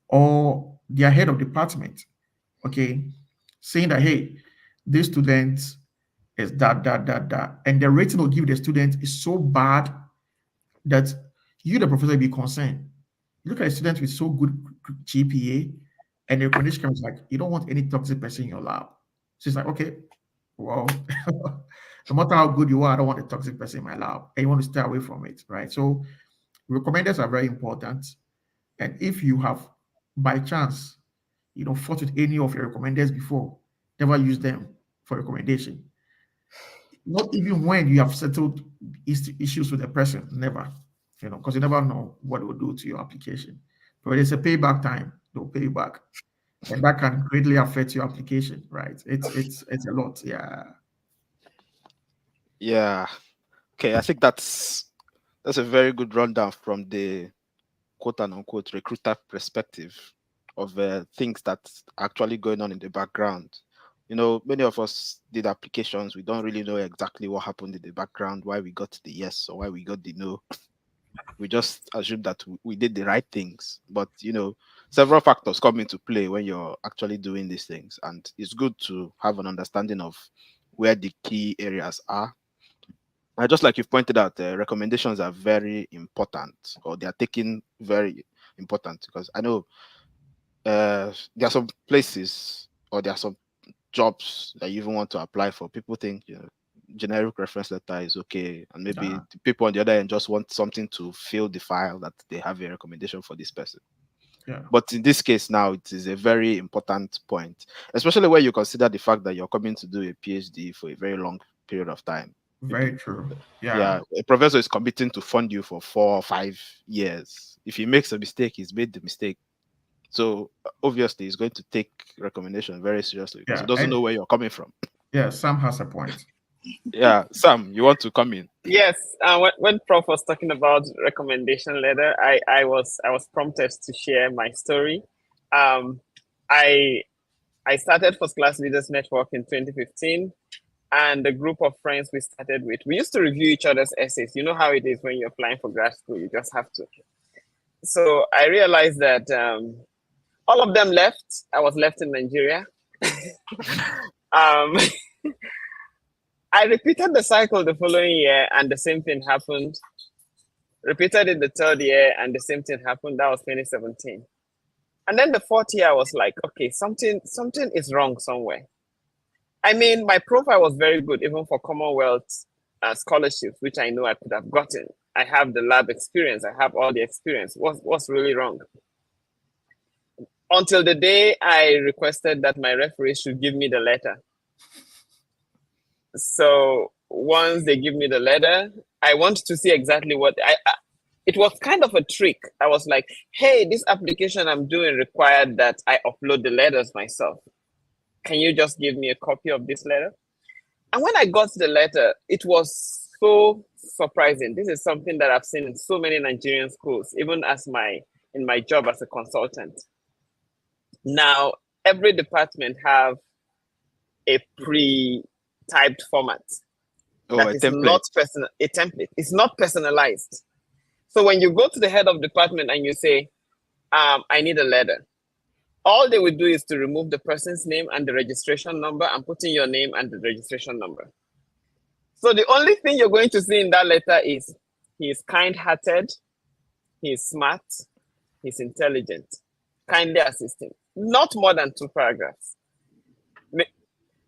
or their head of department, okay, saying that, hey, this student is that, and the rating will give the student is so bad that you, the professor, will be concerned. You look at a student with so good GPA, and the recommendation comes like, you don't want any toxic person in your lab. So it's like, okay, well, no matter how good you are, I don't want a toxic person in my lab, and you want to stay away from it, right? So recommenders are very important. And if you have, by chance, fought with any of your recommenders before, never use them for recommendation. Not even when you have settled issues with the person, never, because you never know what it will do to your application. But when it's a payback time, they'll pay you back, and that can greatly affect your application, right? It's a lot, yeah. Yeah. Okay, I think that's a very good rundown from the quote and unquote recruiter perspective of things that's actually going on in the background. Many of us did applications. We don't really know exactly what happened in the background, why we got the yes or why we got the no. We just assume that we did the right things. But, several factors come into play when you're actually doing these things. And it's good to have an understanding of where the key areas are. And just like you've pointed out, recommendations are very important, or they are taken very important, because I know there are some places or there are some jobs that you even want to apply for. People think generic reference letter is okay, and maybe the people on the other end just want something to fill the file that they have a recommendation for this person. Yeah. But in this case now, it is a very important point, especially when you consider the fact that you're coming to do a PhD for a very long period of time. Very true. Yeah, a professor is committing to fund you for 4 or 5 years. If he makes a mistake, he's made the mistake. So obviously, he's going to take recommendation very seriously because he doesn't know where you're coming from. Yeah, Sam has a point. Yeah, Sam, you want to come in? Yes. When Prof was talking about recommendation letter, I was prompted to share my story. I started First Class Leaders Network in 2015. And the group of friends we started with, we used to review each other's essays. You know how it is when you're applying for grad school, you just have to. So I realized that all of them left. I was left in Nigeria. I repeated the cycle the following year and the same thing happened. Repeated it the third year and the same thing happened. That was 2017. And then the fourth year, I was like, okay, something is wrong somewhere. I mean, my profile was very good, even for Commonwealth scholarships, which I know I could have gotten. I have the lab experience. I have all the experience. What's really wrong? Until the day I requested that my referee should give me the letter. So once they give me the letter, I want to see exactly what it was kind of a trick. I was like, hey, this application I'm doing required that I upload the letters myself. Can you just give me a copy of this letter? And when I got the letter, it was so surprising. This is something that I've seen in so many Nigerian schools, even in my job as a consultant. Now, every department have a pre-typed format that is not personal. A template. It's not personalized. So when you go to the head of department and you say, I need a letter, all they will do is to remove the person's name and the registration number and put in your name and the registration number. So the only thing you're going to see in that letter is he is kind-hearted, he is smart, he's intelligent, kindly assist him. Not more than 2 paragraphs.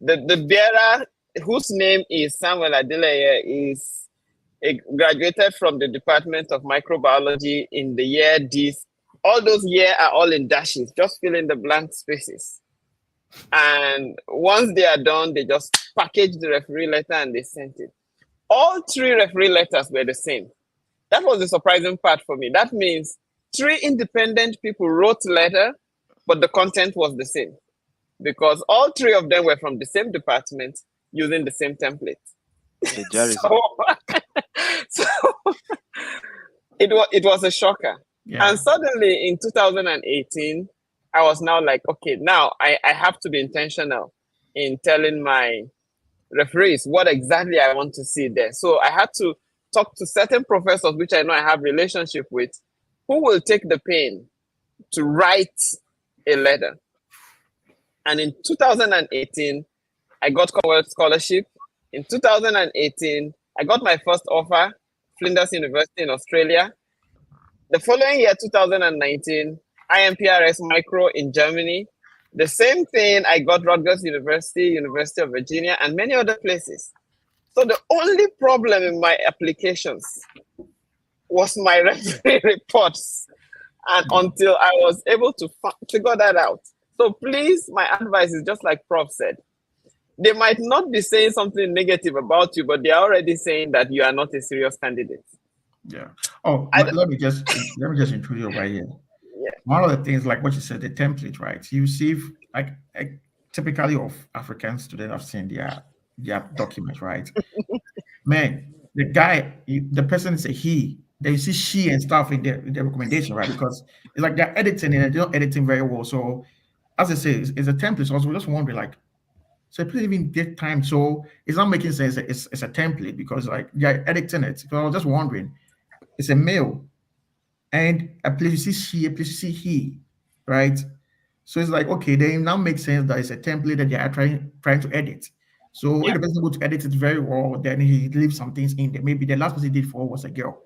The bearer, whose name is Samuel Adeleye, is graduated from the Department of Microbiology in the year this. All those years are all in dashes, just fill in the blank spaces. And once they are done, they just package the referee letter and they sent it. All 3 referee letters were the same. That was the surprising part for me. That means 3 independent people wrote letter, but the content was the same, because all 3 of them were from the same department using the same template. So it was a shocker. Yeah. And suddenly in 2018, I was now like, okay, now I have to be intentional in telling my referees what exactly I want to see there. So I had to talk to certain professors, which I know I have relationship with, who will take the pain to write a letter. And in 2018, I got Commonwealth scholarship. In 2018, I got my first offer, Flinders University in Australia. The following year, 2019, IMPRS Micro in Germany. The same thing, I got Rutgers University, University of Virginia, and many other places. So the only problem in my applications was my referee reports. And until I was able to figure that out. So please, my advice is just like Prof said. They might not be saying something negative about you, but they're already saying that you are not a serious candidate. Yeah. Oh, let me just introduce you right here. Yeah. One of the things, like what you said, the template, right? You see, like typically of African students, I've seen their documents, right? Man, the guy, the person is a he. Then you see she and stuff in the recommendation, right? Because it's like they're editing it and they're not editing very well. So, as I say, it's a template. So I was just wondering, like, so please even get time. So it's not making sense. It's a template because like they're editing it. So I was just wondering, it's a male, and a place you see she, a place you see he, right? So it's like, okay, then it now makes sense that it's a template that they are trying to edit. So if the person goes to edit it very well, then he leaves some things in there. Maybe the last person he did for was a girl.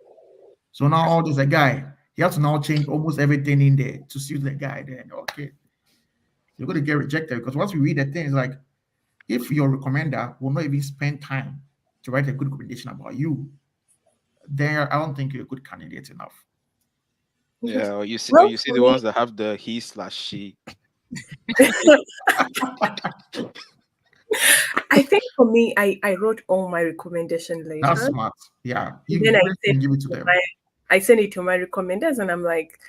So now there's a guy. He has to now change almost everything in there to suit the guy. Then okay, you're going to get rejected because once we read the thing, it's like if your recommender will not even spend time to write a good recommendation about you, then I don't think you're a good candidate enough. Yeah, or you see the ones that have the he/she. I think for me, I wrote all my recommendation later. That's smart. Yeah. Then I give it to them. I send it to my recommenders and I'm like,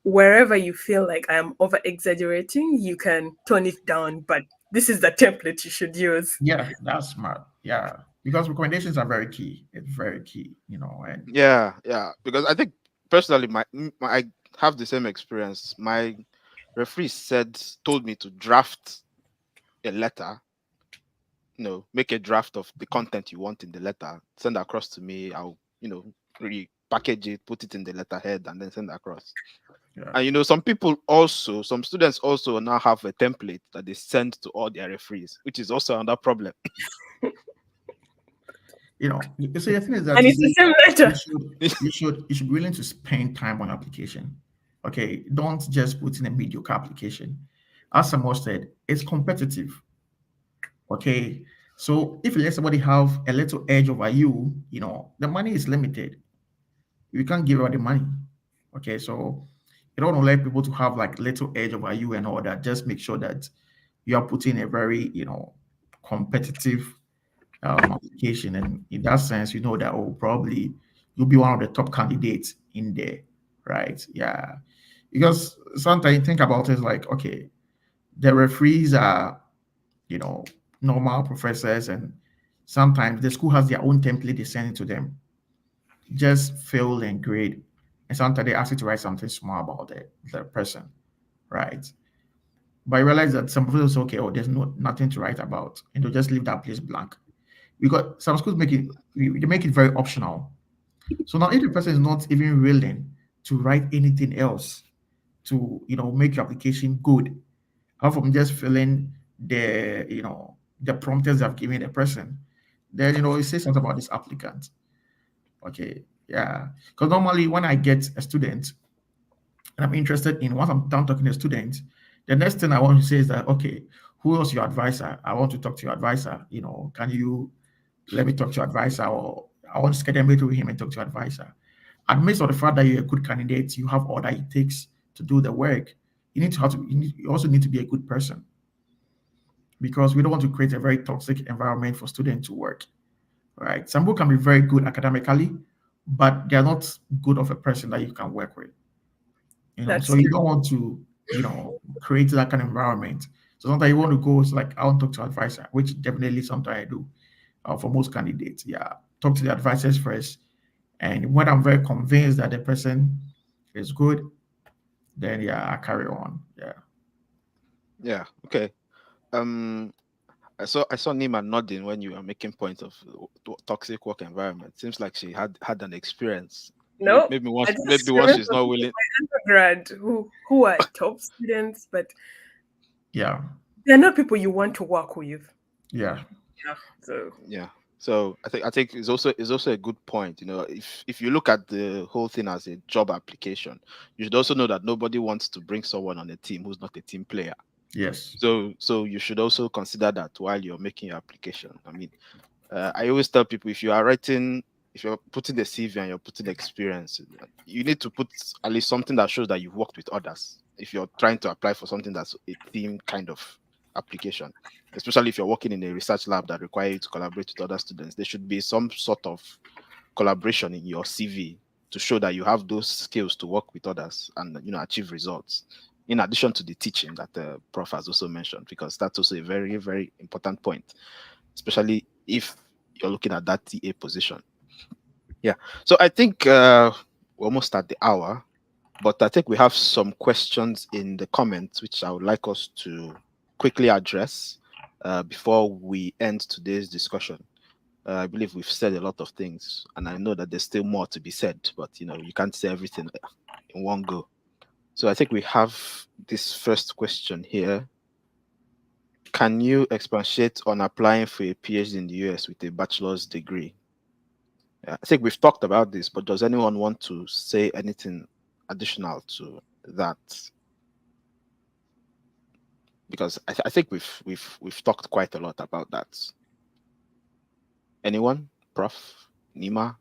wherever you feel like I'm over exaggerating, you can tone it down, but this is the template you should use. Yeah, that's smart. Yeah. Because recommendations are very key. It's very key, and yeah, because I think personally I have the same experience. My referee told me to draft a letter, make a draft of the content you want in the letter, send across to me. I'll, repackage it, put it in the letterhead, and then send across. Yeah. And some students also now have a template that they send to all their referees, which is also another problem. So the thing is that and it's the same letter. You should be willing to spend time on application. Okay, don't just put in a mediocre application. As Samuel said, it's competitive. Okay, so if you let somebody have a little edge over you, the money is limited. You can't give out the money. Okay, so you don't want to let people to have like little edge over you and all that. Just make sure that you are putting a very, competitive application. And in that sense, that probably you'll be one of the top candidates in there, right? Yeah. Because sometimes you think about it like, okay, the referees are, normal professors and sometimes the school has their own template they send it to them. Just fill and grade. And sometimes they ask you to write something small about the person, right? But I realize that some people say, okay, oh, there's nothing to write about, and they'll just leave that place blank. Because some schools they make it very optional. So now if the person is not even willing to write anything else to make your application good, apart from just filling the prompters I've given the person, then it says something about this applicant. Okay, yeah. Because normally when I get a student and I'm interested in, once I'm done talking to a student, the next thing I want to say is that, okay, who else your advisor? I want to talk to your advisor. Can you let me talk to your advisor, or I want to schedule a meeting with him and talk to your advisor. Amidst of the fact that you're a good candidate, you have all that it takes to do the work. You also need to be a good person, because we don't want to create a very toxic environment for students to work. Right? Some people can be very good academically, but they're not good of a person that you can work with. So you don't want to, create that kind of environment. So sometimes you want to go, it's like, I want to talk to advisor, which definitely sometimes I do. For most candidates, yeah, talk to the advisors first, and when I'm very convinced that the person is good, then I carry on. Yeah. Okay. I saw Nima nodding when you were making points of toxic work environment. Seems like she had an experience. No, maybe once she's not willing. Undergrad who are top students, but they're not people you want to work with. So I think it's also a good point. If you look at the whole thing as a job application, you should also know that nobody wants to bring someone on a team who's not a team player. Yes. So you should also consider that while you're making your application. I mean, I always tell people, if you're putting the CV and you're putting experience, you need to put at least something that shows that you've worked with others. If you're trying to apply for something that's a team kind of application, especially if you're working in a research lab that requires you to collaborate with other students, there should be some sort of collaboration in your CV to show that you have those skills to work with others and achieve results, in addition to the teaching that the prof has also mentioned, because that's also a very, very important point, especially if you're looking at that TA position. Yeah. So I think we're almost at the hour, but I think we have some questions in the comments which I would like us to quickly address before we end today's discussion. I believe we've said a lot of things, and I know that there's still more to be said, but you can't say everything in one go. So I think we have this first question here. Can you expatiate on applying for a PhD in the US with a bachelor's degree? I think we've talked about this, but does anyone want to say anything additional to that? Because I think we've talked quite a lot about that. Anyone? Prof? Nima?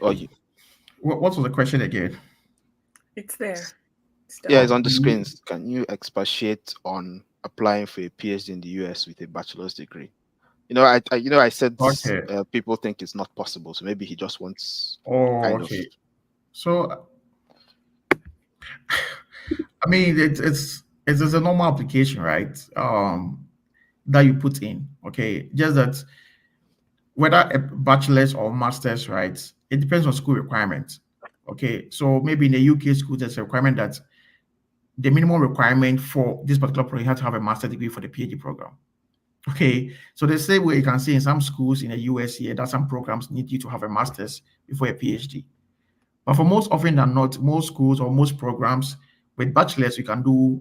Or you? What was the question again? It's there. It's on the screens. Can you expatiate on applying for a PhD in the US with a bachelor's degree? I said people think it's not possible, so maybe he just wants kind of. So, I mean, it's a normal application, right? That you put in. Okay, just that whether a bachelor's or master's, right? It depends on school requirements. Okay, so maybe in the UK school, there's a requirement that the minimum requirement for this particular program, you have to have a master's degree for the PhD program. Okay, so the same way you can see in some schools in the US here that some programs need you to have a master's before a PhD. But for most often than not, most schools or most programs with bachelor's, you can do,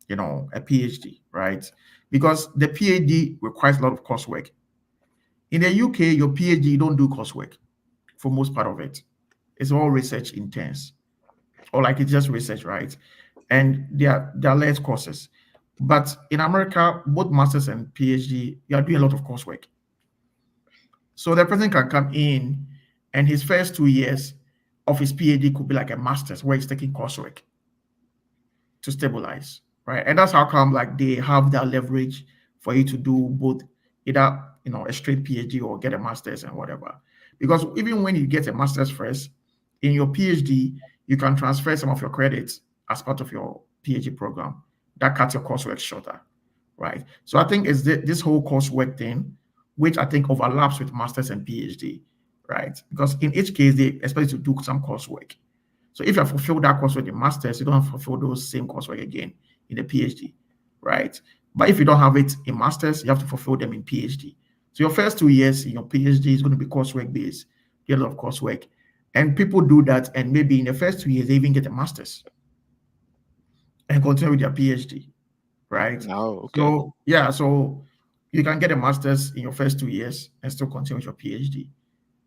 a PhD, right? Because the PhD requires a lot of coursework. In the UK, your PhD, you don't do coursework for most part of it. It's all research intense, or like it's just research, right? And there are less courses. But in America, both master's and PhD, you are doing a lot of coursework. So the person can come in and his first 2 years of his PhD could be like a master's where he's taking coursework to stabilize, right? And that's how come like they have that leverage for you to do both, either a straight PhD or get a master's and whatever. Because even when you get a master's first, in your PhD, you can transfer some of your credits as part of your PhD program. That cuts your coursework shorter, right? So I think it's this whole coursework thing which I think overlaps with master's and PhD, right? Because in each case, they expect you to do some coursework. So if you have fulfilled that coursework in master's, you don't have to fulfill those same coursework again in the PhD, right? But if you don't have it in master's, you have to fulfill them in PhD. So your first 2 years in your PhD is going to be coursework based, a lot of coursework. And people do that, and maybe in the first 2 years, they even get a master's and continue with their PhD, right? No, okay. So, yeah, so you can get a master's in your first 2 years and still continue with your PhD,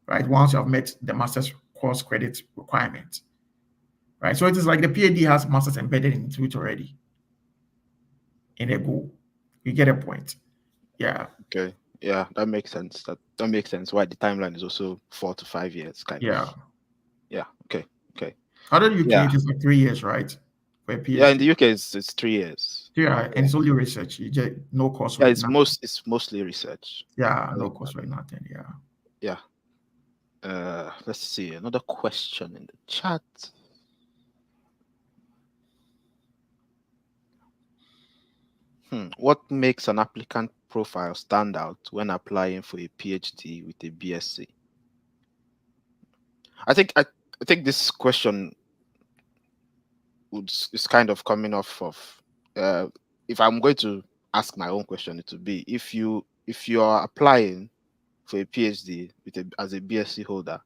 right? Once you have met the master's course credit requirement, right? So it is like the PhD has master's embedded into it already in a goal. You get a point. Yeah. Okay. Yeah, that makes sense. That makes sense. Why the timeline is also 4 to 5 years, kind Yeah. of. Yeah. Okay. Okay. Other UK, Yeah. it is like 3 years, right? For a PhD. Yeah, in the UK, it's 3 years. Yeah, and it's only research. You just no coursework. Yeah, it's mostly research. Yeah, no coursework, nothing. Yeah. Yeah. Let's see another question in the chat. What makes an applicant profile stand out when applying for a PhD with a BSc? I think this question is kind of coming off of if I'm going to ask my own question, it would be if you are applying for a PhD as a BSc holder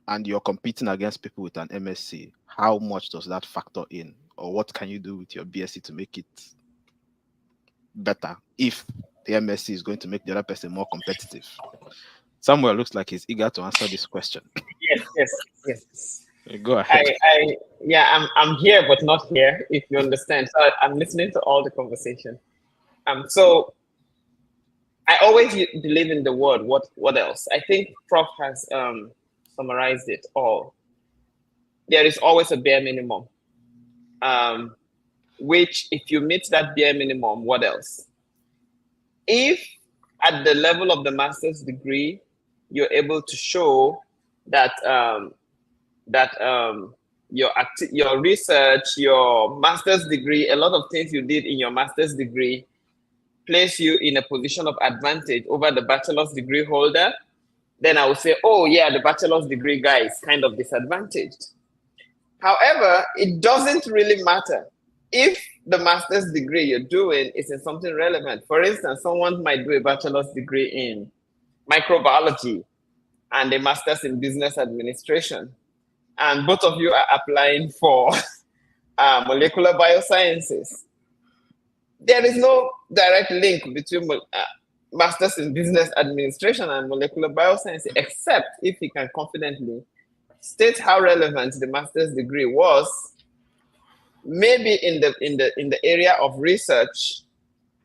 and you're competing against people with an MSc, how much does that factor in, or what can you do with your BSc to make it better if the MSc is going to make the other person more competitive? Samuel looks like he's eager to answer this question. Yes. Go ahead. I'm here but not here, if you understand. So I'm listening to all the conversation. So I always believe in the word what else. I think Prof has summarized it all. There is always a bare minimum, which if you meet that bare minimum, what else? If at the level of the master's degree, you're able to show that your research, your master's degree, a lot of things you did in your master's degree place you in a position of advantage over the bachelor's degree holder, then I would say, oh yeah, the bachelor's degree guy is kind of disadvantaged. However, it doesn't really matter if the master's degree you're doing is in something relevant. For instance, someone might do a bachelor's degree in microbiology and a master's in business administration, and both of you are applying for molecular biosciences. There is no direct link between master's in business administration and molecular biosciences, except if you can confidently state how relevant the master's degree was, maybe in the area of research,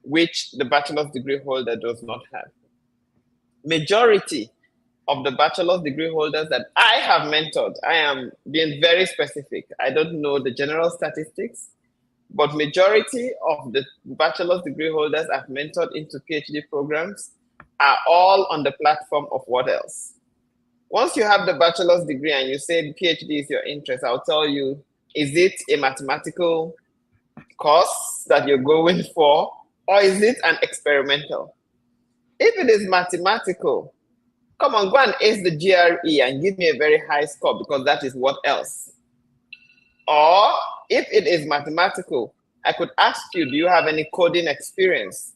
which the bachelor's degree holder does not have. Majority of the bachelor's degree holders that I have mentored, I am being very specific. I don't know the general statistics, but majority of the bachelor's degree holders I've mentored into PhD programs are all on the platform of what else? Once you have the bachelor's degree and you say PhD is your interest, I'll tell you, is it a mathematical course that you're going for, or is it an experimental? If it is mathematical, come on, go and ace the GRE and give me a very high score, because that is what else. Or if it is mathematical, I could ask you, do you have any coding experience?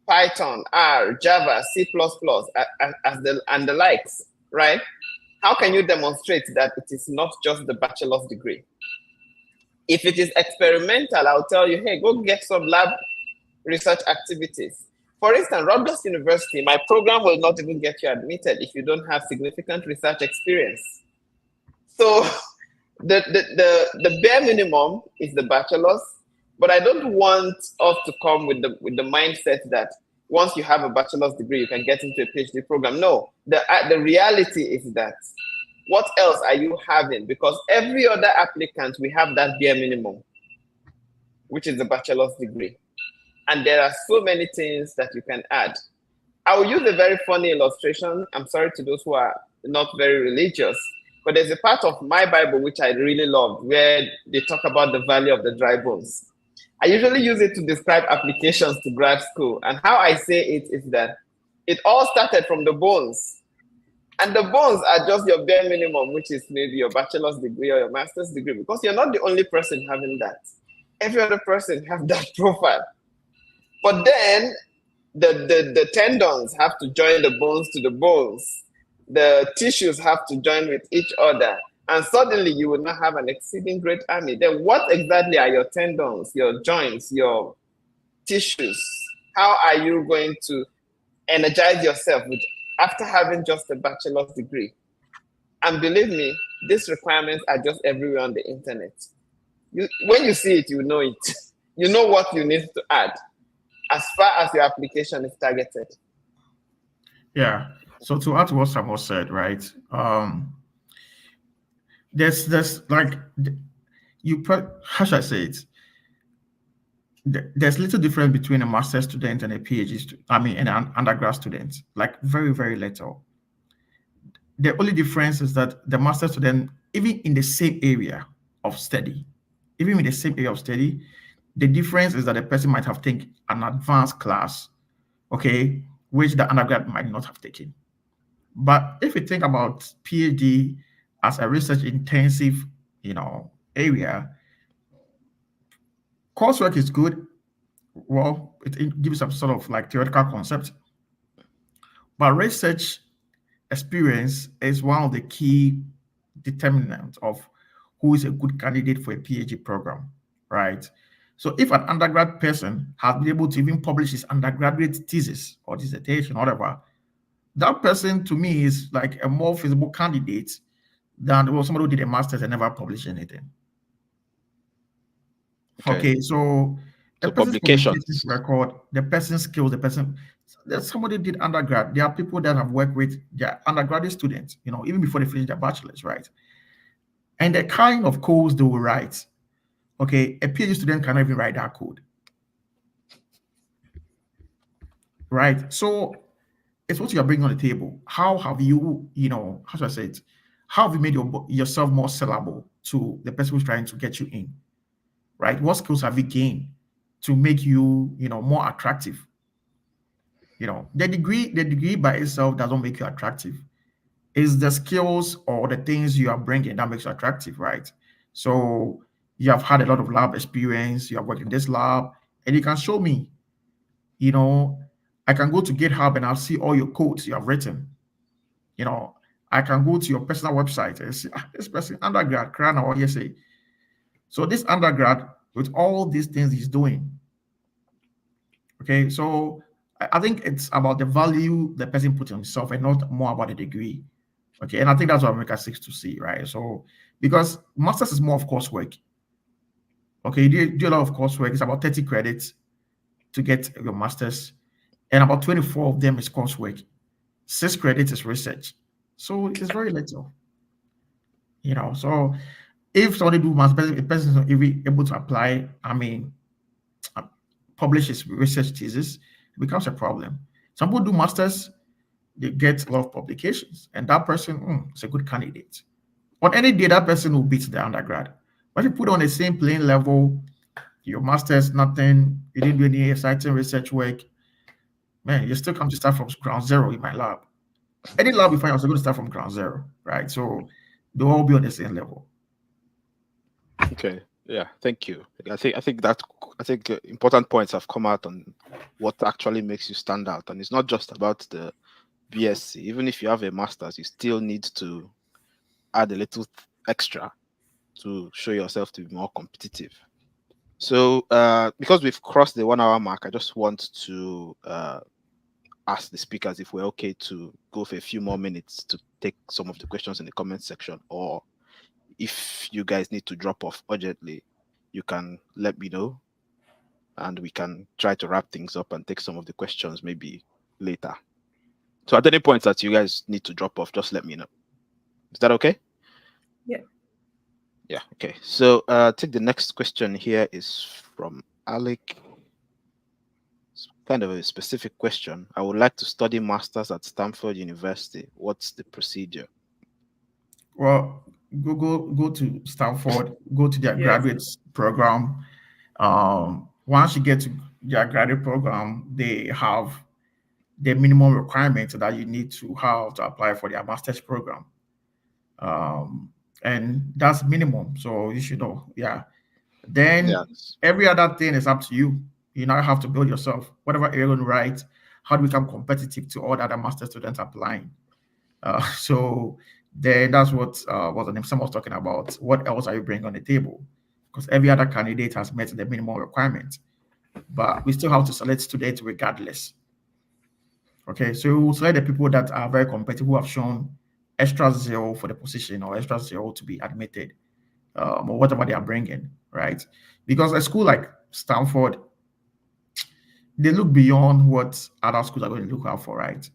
Python, R, Java, C++, and the likes, right? How can you demonstrate that it is not just the bachelor's degree? If it is experimental, I'll tell you, hey, go get some lab research activities. For instance, Rutgers University, my program will not even get you admitted if you don't have significant research experience. So the bare minimum is the bachelor's, but I don't want us to come with the mindset that once you have a bachelor's degree, you can get into a PhD program. No, the reality is that what else are you having? Because every other applicant, we have that bare minimum, which is the bachelor's degree. And there are so many things that you can add. I will use a very funny illustration. I'm sorry to those who are not very religious, but there's a part of my Bible which I really love where they talk about the valley of the dry bones. I usually use it to describe applications to grad school. And how I say it is that It all started from the bones. And the bones are just your bare minimum, which is maybe your bachelor's degree or your master's degree, because you're not the only person having that. Every other person have that profile. But then the tendons have to join the bones to the bones. The tissues have to join with each other. And suddenly you will not have an exceeding great army. Then what exactly are your tendons, your joints, your tissues? How are you going to energize yourself after having just a bachelor's degree? And believe me, these requirements are just everywhere on the internet. When you see it, you know it. You know what you need to add as far as your application is targeted. Yeah. So to add to what Samuel said, right? There's like how should I say it? There's little difference between a master's student and a PhD student. I mean, and an undergrad student. Like very, very little. The only difference is that the master's student, even in the same area of study, the difference is that the person might have taken an advanced class, okay, which the undergrad might not have taken. But if you think about PhD as a research intensive, area, coursework is good. Well, it gives some sort of like theoretical concept. But research experience is one of the key determinants of who is a good candidate for a PhD program, right? So if an undergrad person has been able to even publish his undergraduate thesis or dissertation, whatever, that person to me is like a more feasible candidate than somebody who did a master's and never published anything. Okay, so the person's publications record, the person's skills, there's somebody did undergrad. There are people that have worked with their undergraduate students, even before they finish their bachelor's, right? And the kind of codes they will write, okay, a PhD student cannot even write that code, right? So it's what you are bringing on the table. How have you, how should I say it? How have you made yourself more sellable to the person who's trying to get you in, right? What skills have you gained to make you, more attractive? The degree by itself doesn't make you attractive. It's the skills or the things you are bringing that makes you attractive, right? So you have had a lot of lab experience. You have worked in this lab, and you can show me, I can go to GitHub and I'll see all your codes you have written. I can go to your personal website and see this person, undergrad, Krana or ESA. So this undergrad, with all these things he's doing, okay, so I think it's about the value the person puts on himself and not more about the degree. Okay, and I think that's what America seeks to see, right? So because master's is more of coursework. Okay, you do a lot of coursework. It's about 30 credits to get your master's, and about 24 of them is coursework. 6 credits is research. So it's very little. So if somebody do master's, a person is not even able to apply, publish his research thesis, it becomes a problem. Some people do masters, they get a lot of publications, and that person is a good candidate. On any day, that person will beat the undergrad. But if you put on the same playing level, your master's, nothing, you didn't do any exciting research work, man, you still come to start from ground zero in my lab. Any lab you find, you're going to start from ground zero, right? So they'll all be on the same level. Okay. Yeah, thank you. I think important points have come out on what actually makes you stand out, and it's not just about the BSc. Even if you have a master's, you still need to add a little extra to show yourself to be more competitive. So, because we've crossed the 1 hour mark, I just want to ask the speakers if we're okay to go for a few more minutes to take some of the questions in the comment section, or if you guys need to drop off urgently, you can let me know and we can try to wrap things up and take some of the questions maybe later. So at any point that you guys need to drop off, just let me know. Is that okay? Yeah. Yeah, okay. So take the next question here is from Alec. It's kind of a specific question. I would like to study masters at Stanford University. What's the procedure? Well, go to Stanford, go to their graduate program. Once you get to their graduate program, they have the minimum requirements that you need to have to apply for their master's program. And that's minimum. So you should know. Yeah. Then every other thing is up to you. You now have to build yourself, whatever area you write, how to become competitive to all the other master students applying. So then that's what the name someone was talking about. What else are you bringing on the table? Because every other candidate has met the minimum requirement, but we still have to select students regardless. Okay, so we'll select the people that are very competitive, who have shown extra zeal for the position or extra zeal to be admitted, or whatever they are bringing, right? Because a school like Stanford, they look beyond what other schools are going to look out for, right?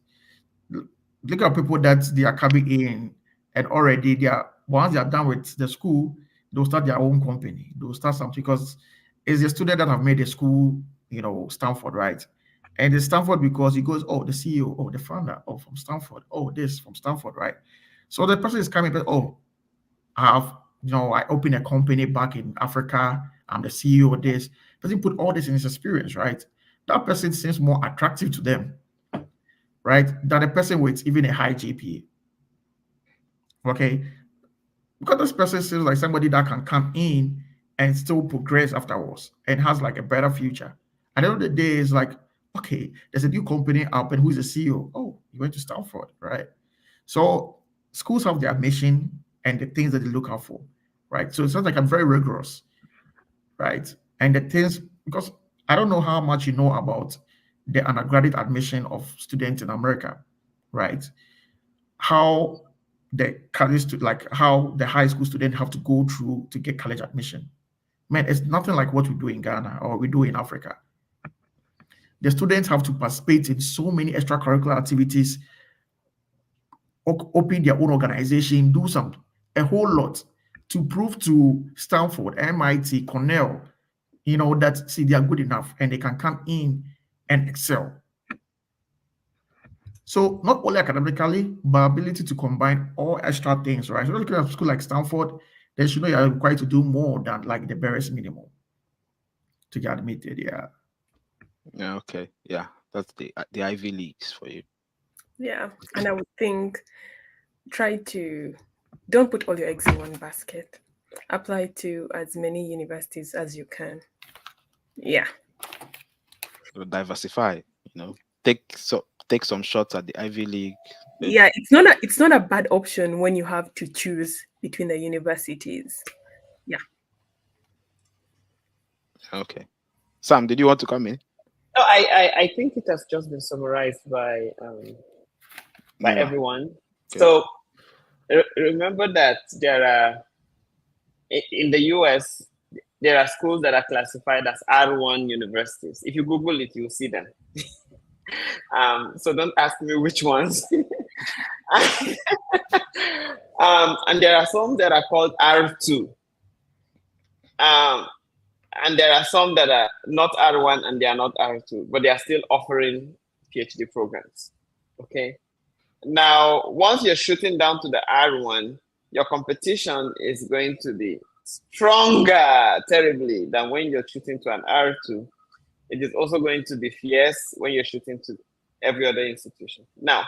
Look at people that they are coming in, and already they are, once they are done with the school, they'll start their own company. They'll start something, because it's the student that have made the school, Stanford, right? And it's Stanford because he goes, oh, the CEO, oh, the founder, oh, from Stanford, oh, this from Stanford, right? So the person is coming, but oh, I opened a company back in Africa. I'm the CEO of this. Person put all this in his experience, right? That person seems more attractive to them, right, than a person with even a high GPA. Okay, because this person seems like somebody that can come in and still progress afterwards and has like a better future. At the end of the day, it's like, okay, there's a new company up, and who's the CEO? Oh, you went to Stanford, right? So schools have their mission and the things that they look out for, right? So it sounds like I'm very rigorous, right? And the things, because I don't know how much you know about the undergraduate admission of students in America, right? How the college, like how the high school students have to go through to get college admission. Man, it's nothing like what we do in Ghana or we do in Africa. The students have to participate in so many extracurricular activities, open their own organization, do a whole lot to prove to Stanford, MIT, Cornell, that see they are good enough and they can come in and excel. So not only academically, but ability to combine all extra things, right? So looking at a school like Stanford, then you know you're required to do more than like the barest minimum to get admitted. Yeah. Yeah. Okay. Yeah. That's the Ivy Leagues for you. Yeah. And I would think don't put all your eggs in one basket. Apply to as many universities as you can. Yeah. So diversify, take some shots at the Ivy League. Yeah, it's not a bad option when you have to choose between the universities. Yeah. Okay. Sam, did you want to come in? No, I think it has just been summarized by everyone. Okay. So remember that there are, in the US, there are schools that are classified as R1 universities. If you Google it, you'll see them. So don't ask me which ones. And there are some that are called R2. And there are some that are not R1 and they are not R2, but they are still offering PhD programs. Okay. Now, once you're shooting down to the R1, your competition is going to be stronger terribly than when you're shooting to an R2. It is also going to be fierce when you're shooting to every other institution. Now,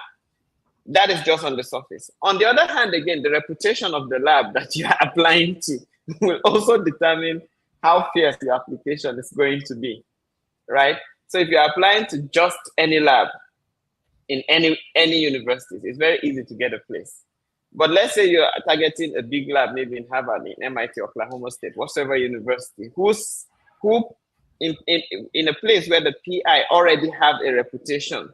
that is just on the surface. On the other hand, again, the reputation of the lab that you are applying to will also determine how fierce your application is going to be, right? So if you're applying to just any lab in any universities, it's very easy to get a place. But let's say you're targeting a big lab, maybe in Harvard, in MIT, Oklahoma State, whatsoever university, who in a place where the PI already have a reputation,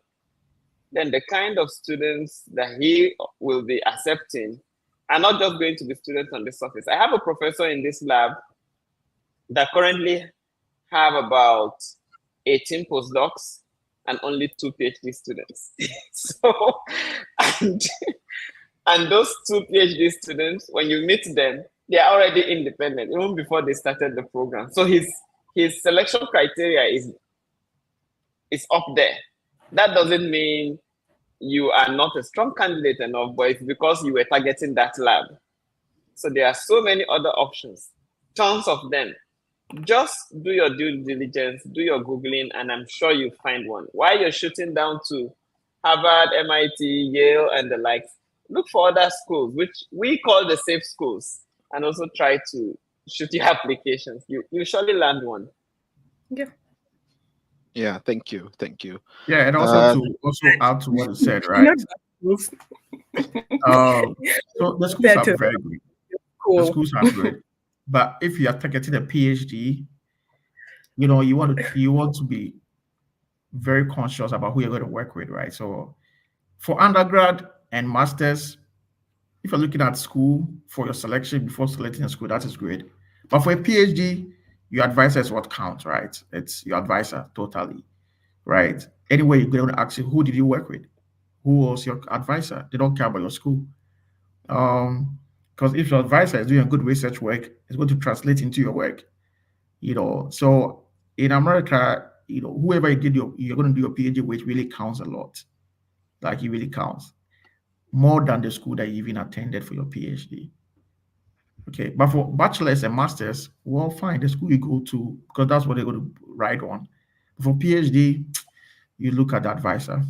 then the kind of students that he will be accepting are not just going to be students on the surface. I have a professor in this lab that currently have about 18 postdocs and only 2 PhD students. So, and those 2 PhD students, when you meet them, they are already independent, even before they started the program. So his selection criteria is up there. That doesn't mean you are not a strong candidate enough, but it's because you were targeting that lab. So there are so many other options, tons of them. Just do your due diligence, do your Googling, and I'm sure you'll find one. While you're shooting down to Harvard, MIT, Yale, and the likes. Look for other schools, which we call the safe schools, and also try to shoot your applications. You surely land one. Yeah. Yeah, thank you. Thank you. Yeah, and also to add to what you said, right? Not bad schools. So the schools Compared are to very good. The cool. schools are good, but if you are targeting a PhD, you know you want to be very conscious about who you're going to work with, right? So for undergrad and masters, if you're looking at school for your selection before selecting a school, that is great. But for a PhD, your advisor is what counts, right? It's your advisor totally, right? Anyway, you're going to ask you, who did you work with? Who was your advisor? They don't care about your school. Because if your advisor is doing good research work, it's going to translate into your work. So in America, whoever you're going to do your PhD with really counts a lot. Like it really counts more than the school that you even attended for your PhD. Okay, but for bachelor's and masters, well, fine, the school you go to, because that's what they're going to write on. For PhD, you look at the advisor.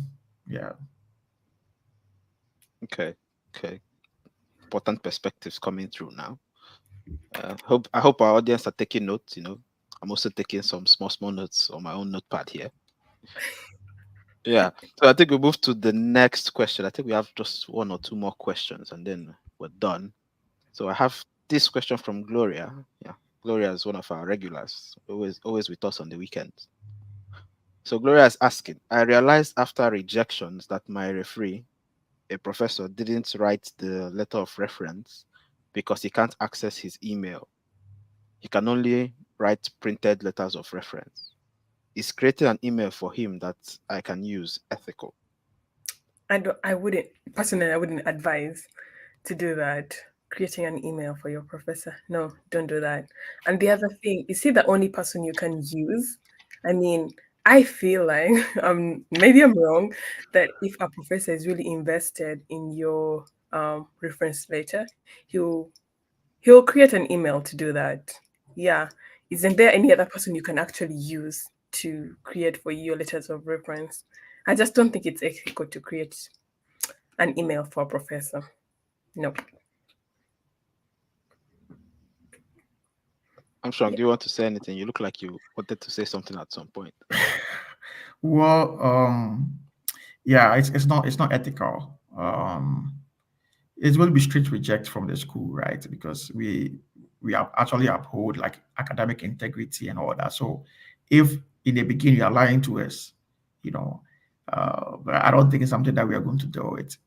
Yeah. Okay. Important perspectives coming through now. I hope our audience are taking notes. I'm also taking some small notes on my own notepad here. Yeah. So I think we move to the next question. I think we have just one or two more questions and then we're done. So I have this question from Gloria. Yeah. Gloria is one of our regulars, always with us on the weekends. So Gloria is asking, I realized after rejections that my referee, a professor, didn't write the letter of reference because he can't access his email. He can only write printed letters of reference. Is creating an email for him that I can use ethical? I wouldn't personally. I wouldn't advise to do that. Creating an email for your professor. No, don't do that. And the other thing, is he the only person you can use? I mean, I feel like maybe I'm wrong, that if a professor is really invested in your reference letter, he'll create an email to do that. Yeah. Isn't there any other person you can actually use to create for you your letters of reference? I just don't think it's ethical to create an email for a professor. No. I'm sure. Do you want to say anything? You look like you wanted to say something at some point. Well, yeah, it's not ethical. It will be strict reject from the school, right? Because we have actually uphold like academic integrity and all that. So if in the beginning you are lying to us, but I don't think it's something that we are going to do it.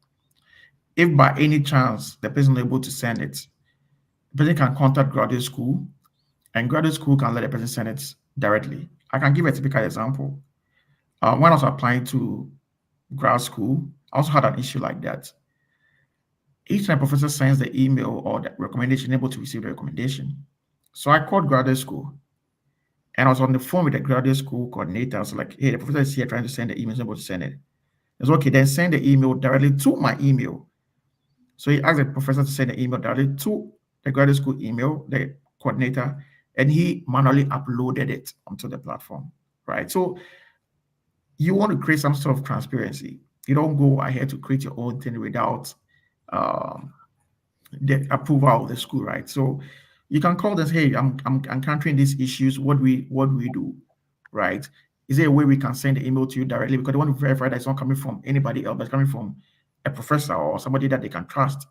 If by any chance the person is able to send it, the person can contact graduate school, and graduate school can let the person send it directly. I can give a typical example. When I was applying to grad school, I also had an issue like that. Each time professor sends the email or the recommendation, able to receive the recommendation. So I called graduate school and I was on the phone with the graduate school coordinator. I was like, hey, the professor is here trying to send the email, able to send it. It's okay, then send the email directly to my email. So he asked the professor to send the email directly to the graduate school email, the coordinator, and he manually uploaded it onto the platform, right? So you want to create some sort of transparency. You don't go ahead to create your own thing without the approval of the school, right? So you can call this, hey, I'm encountering these issues. What do we do, right? Is there a way we can send the email to you directly because they want to verify that it's not coming from anybody else, but it's coming from a professor or somebody that they can trust.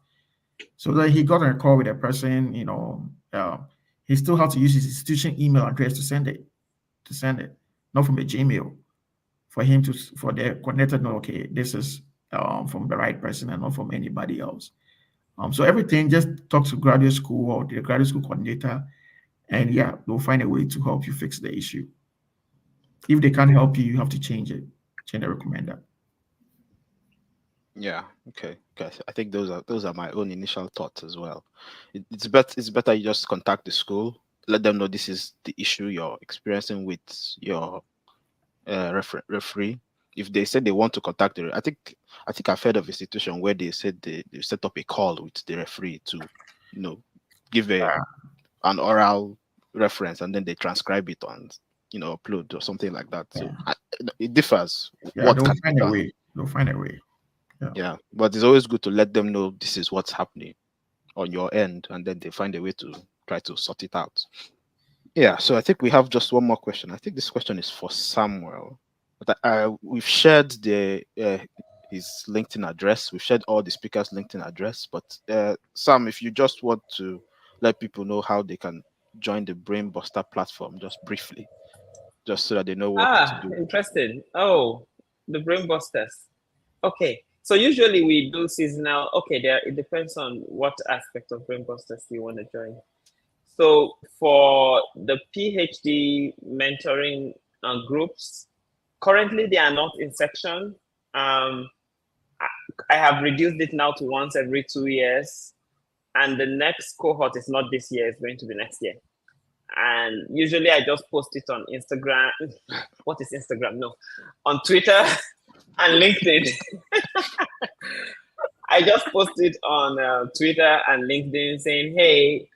So then he got on a call with a person, he still had to use his institution email address to send it, not from a Gmail, for the coordinator to know, okay, this is from the right person and not from anybody else. So everything, just talk to graduate school or the graduate school coordinator, and yeah, they'll find a way to help you fix the issue. If they can't help you, you have to change the recommender. Yeah. Okay. I think those are my own initial thoughts as well. It's better you just contact the school, let them know this is the issue you're experiencing with your referee. If they said they want to contact I think I've heard of a situation where they said they set up a call with the referee to, give an oral reference and then they transcribe it and upload or something like that. So it differs. Yeah, What they'll can be find a done? way. they'll find a way. Yeah, but it's always good to let them know this is what's happening on your end, and then they find a way to try to sort it out. Yeah, so I think we have just one more question. I think this question is for Samuel. But we've shared his LinkedIn address. We've shared all the speakers' LinkedIn address. But Sam, if you just want to let people know how they can join the Brainbuster platform, just briefly, just so that they know what to do. Interesting. Oh, the Brainbusters. Okay, so usually we do seasonal. Okay, it depends on what aspect of Brainbusters you want to join. So for the PhD mentoring groups, currently they are not in section. I have reduced it now to once every 2 years, and the next cohort is not this year; it's going to be next year. And usually I just post it on Instagram. What is Instagram? No, on Twitter and LinkedIn. I just posted on Twitter and LinkedIn saying, hey,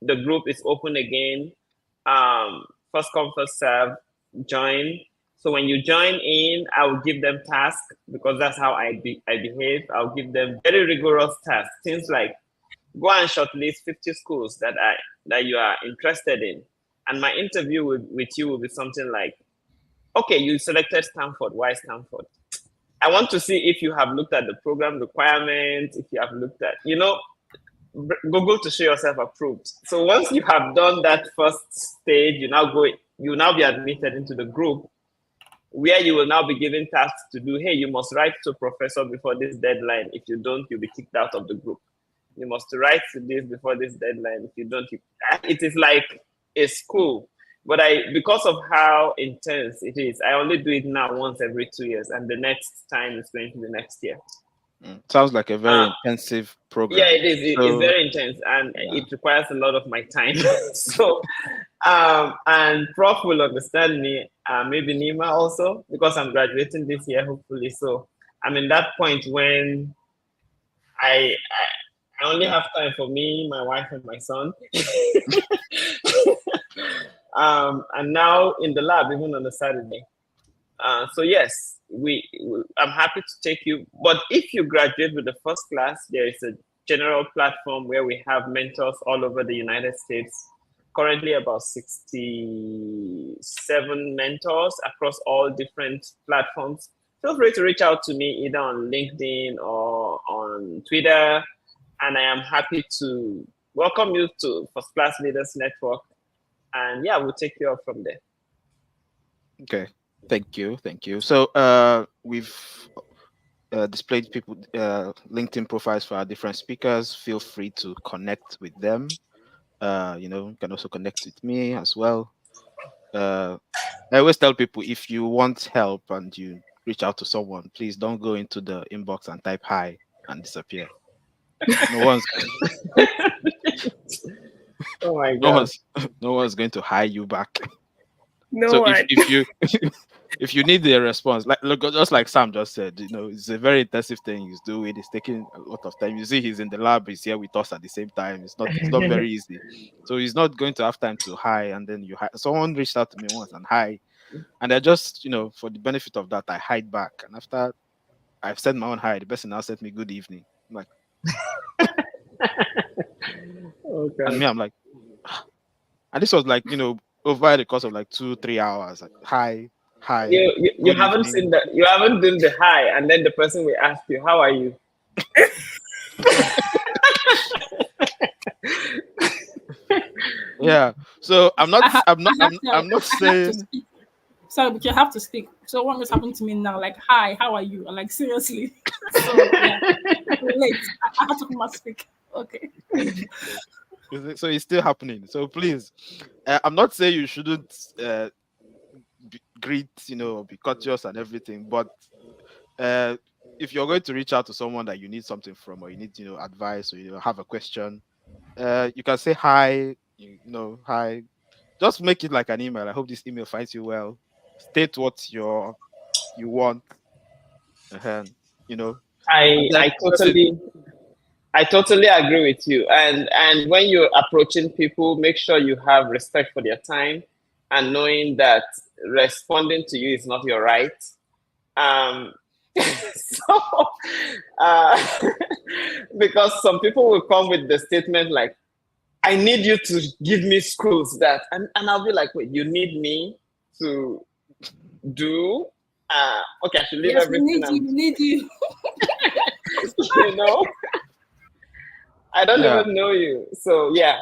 the group is open again. First come, first serve, join. So when you join in, I will give them tasks because that's how I behave. I'll give them very rigorous tasks. Things like go and shortlist 50 schools that you are interested in. And my interview with you will be something like, okay, you selected Stanford. Why Stanford? I want to see if you have looked at the program requirements, if you have looked at, Google to show yourself approved. So once you have done that first stage, you will now be admitted into the group where you will now be given tasks to do. Hey, you must write to a professor before this deadline. If you don't, you'll be kicked out of the group. You must write to this before this deadline. If you don't, it is like a school. But because of how intense it is, I only do it now once every 2 years, and the next time is going to be next year. Sounds like a very intensive program. Yeah, it is. It's very intense, and it requires a lot of my time. So, and Prof will understand me, maybe Nima also, because I'm graduating this year, hopefully. So I'm in that point when I only have time for me, my wife, and my son. And now in the lab, even on a Saturday. So yes, I'm happy to take you. But if you graduate with the first class, there is a general platform where we have mentors all over the United States. Currently about 67 mentors across all different platforms. Feel free to reach out to me either on LinkedIn or on Twitter. And I am happy to welcome you to First Class Leaders Network. And yeah, we'll take you up from there. Okay. Thank you. So we've displayed people LinkedIn profiles for our different speakers. Feel free to connect with them. You can also connect with me as well. I always tell people, if you want help and you reach out to someone, please don't go into the inbox and type hi and disappear. No one's oh my God. No one's going to hire you back. No one. If you need the response, just like Sam just said, it's a very intensive thing he's doing. It's taking a lot of time. You see, he's in the lab, he's here with us at the same time. It's not very easy. So he's not going to have time to hi, and then you hi. Someone reached out to me once and hi, and I just, for the benefit of that, I hide back. And after I've said my own hi, the person now sent me good evening. I'm like, okay. And me, I'm like, and this was like, over the course of like 2-3 hours. Like, hi. You haven't seen that. You haven't done the hi, and then the person will ask you, "How are you?" Yeah. So I'm not saying. Sorry, but you have to speak. So what is happening to me now? Like, hi, how are you? Like, seriously. So yeah, late. I have to come and speak. Okay. So it's still happening. So please, I'm not saying you shouldn't greet, be courteous and everything, but if you're going to reach out to someone that you need something from, or you need, advice, or you have a question, you can say hi. Hi. Just make it like an email. I hope this email finds you well. State what you want. I totally agree with you. And when you're approaching people, make sure you have respect for their time and knowing that responding to you is not your right. So, uh, because some people will come with the statement like, I need you to give me schools that, and I'll be like, wait, you need me to do? Okay, I should leave Yes, we everything. need you. We need you. You know, I don't even know you. So yeah.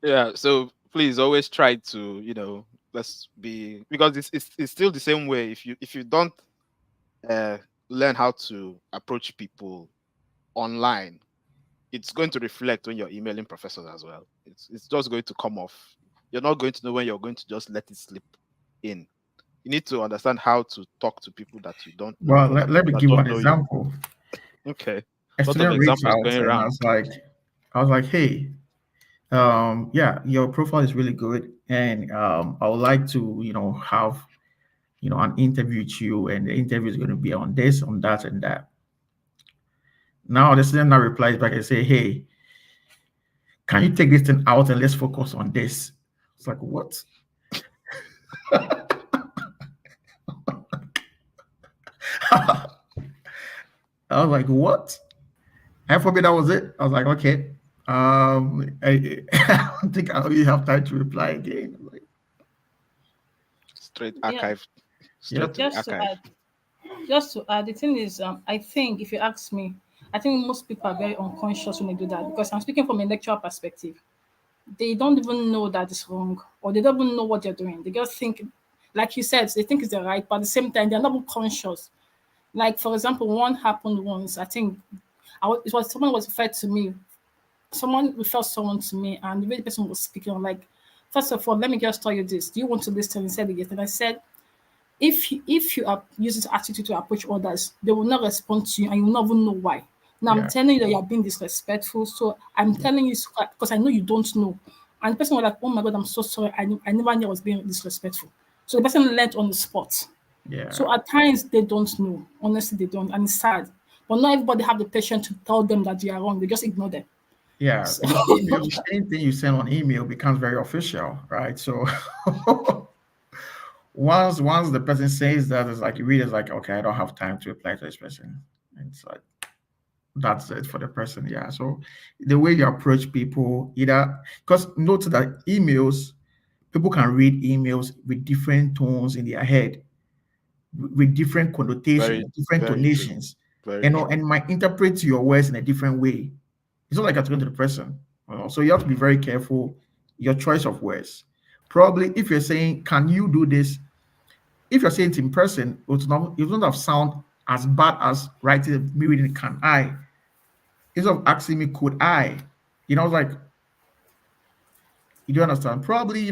Yeah. So please always try to, let's be, because it's still the same way. If you don't learn how to approach people online, it's going to reflect when you're emailing professors as well. It's just going to come off. You're not going to know when you're going to just let it slip in. You need to understand how to talk to people that you don't know. Well, let me that give don't one know you. example. Okay. A Lot of student reached examples out going and around. I was like, hey, yeah, your profile is really good, and I would like to, have, an interview with you, and the interview is going to be on this, on that, and that. Now the student now replies back and say, hey, can you take this thing out and let's focus on this? It's like, what? I was like, what? And for me, that was it. I was like, okay. I don't think I really have time to reply again. Like, Straight Yeah. archive. Straight to the archive. Just to add, the thing is, I think if you ask me, I think most people are very unconscious when they do that, because I'm speaking from a lecturer perspective. They don't even know that it's wrong, or they don't even know what they're doing. They just think, like you said, they think it's the right, but at the same time, they're not even conscious. Like, for example, one happened once. I think it was someone was referred to me. Someone referred someone to me, and the way the person was speaking, I'm like, first of all, let me just tell you this. Do you want to listen? And he said yes. And I said, if you are using this attitude to approach others, they will not respond to you, and you will not even know why. Now Yeah. I'm telling you that you are being disrespectful, so I'm telling you because I know you don't know. And the person was like, "Oh my God, I'm so sorry. I never knew I was being disrespectful." So the person learned on the spot. Yeah. So at times they don't know. Honestly, they don't, and it's sad. But not everybody have the patience to tell them that they are wrong. They just ignore them. Yeah, So, because email, anything you send on email becomes very official, right? So once the person says that, it's like you read it's like, okay, I don't have time to reply to this person. And it's like that's it for the person. Yeah. So the way you approach people, either because note that emails, people can read emails with different tones in their head, with different connotations, Very, different very true. tonations, Very true. and might interpret your words in a different way. It's not like you're talking to the person. So you have to be very careful your choice of words. Probably if you're saying, can you do this? If you're saying it in person, it will not have sound as bad as writing me reading can I. Instead of asking me, could I? I was like, you do understand? Probably,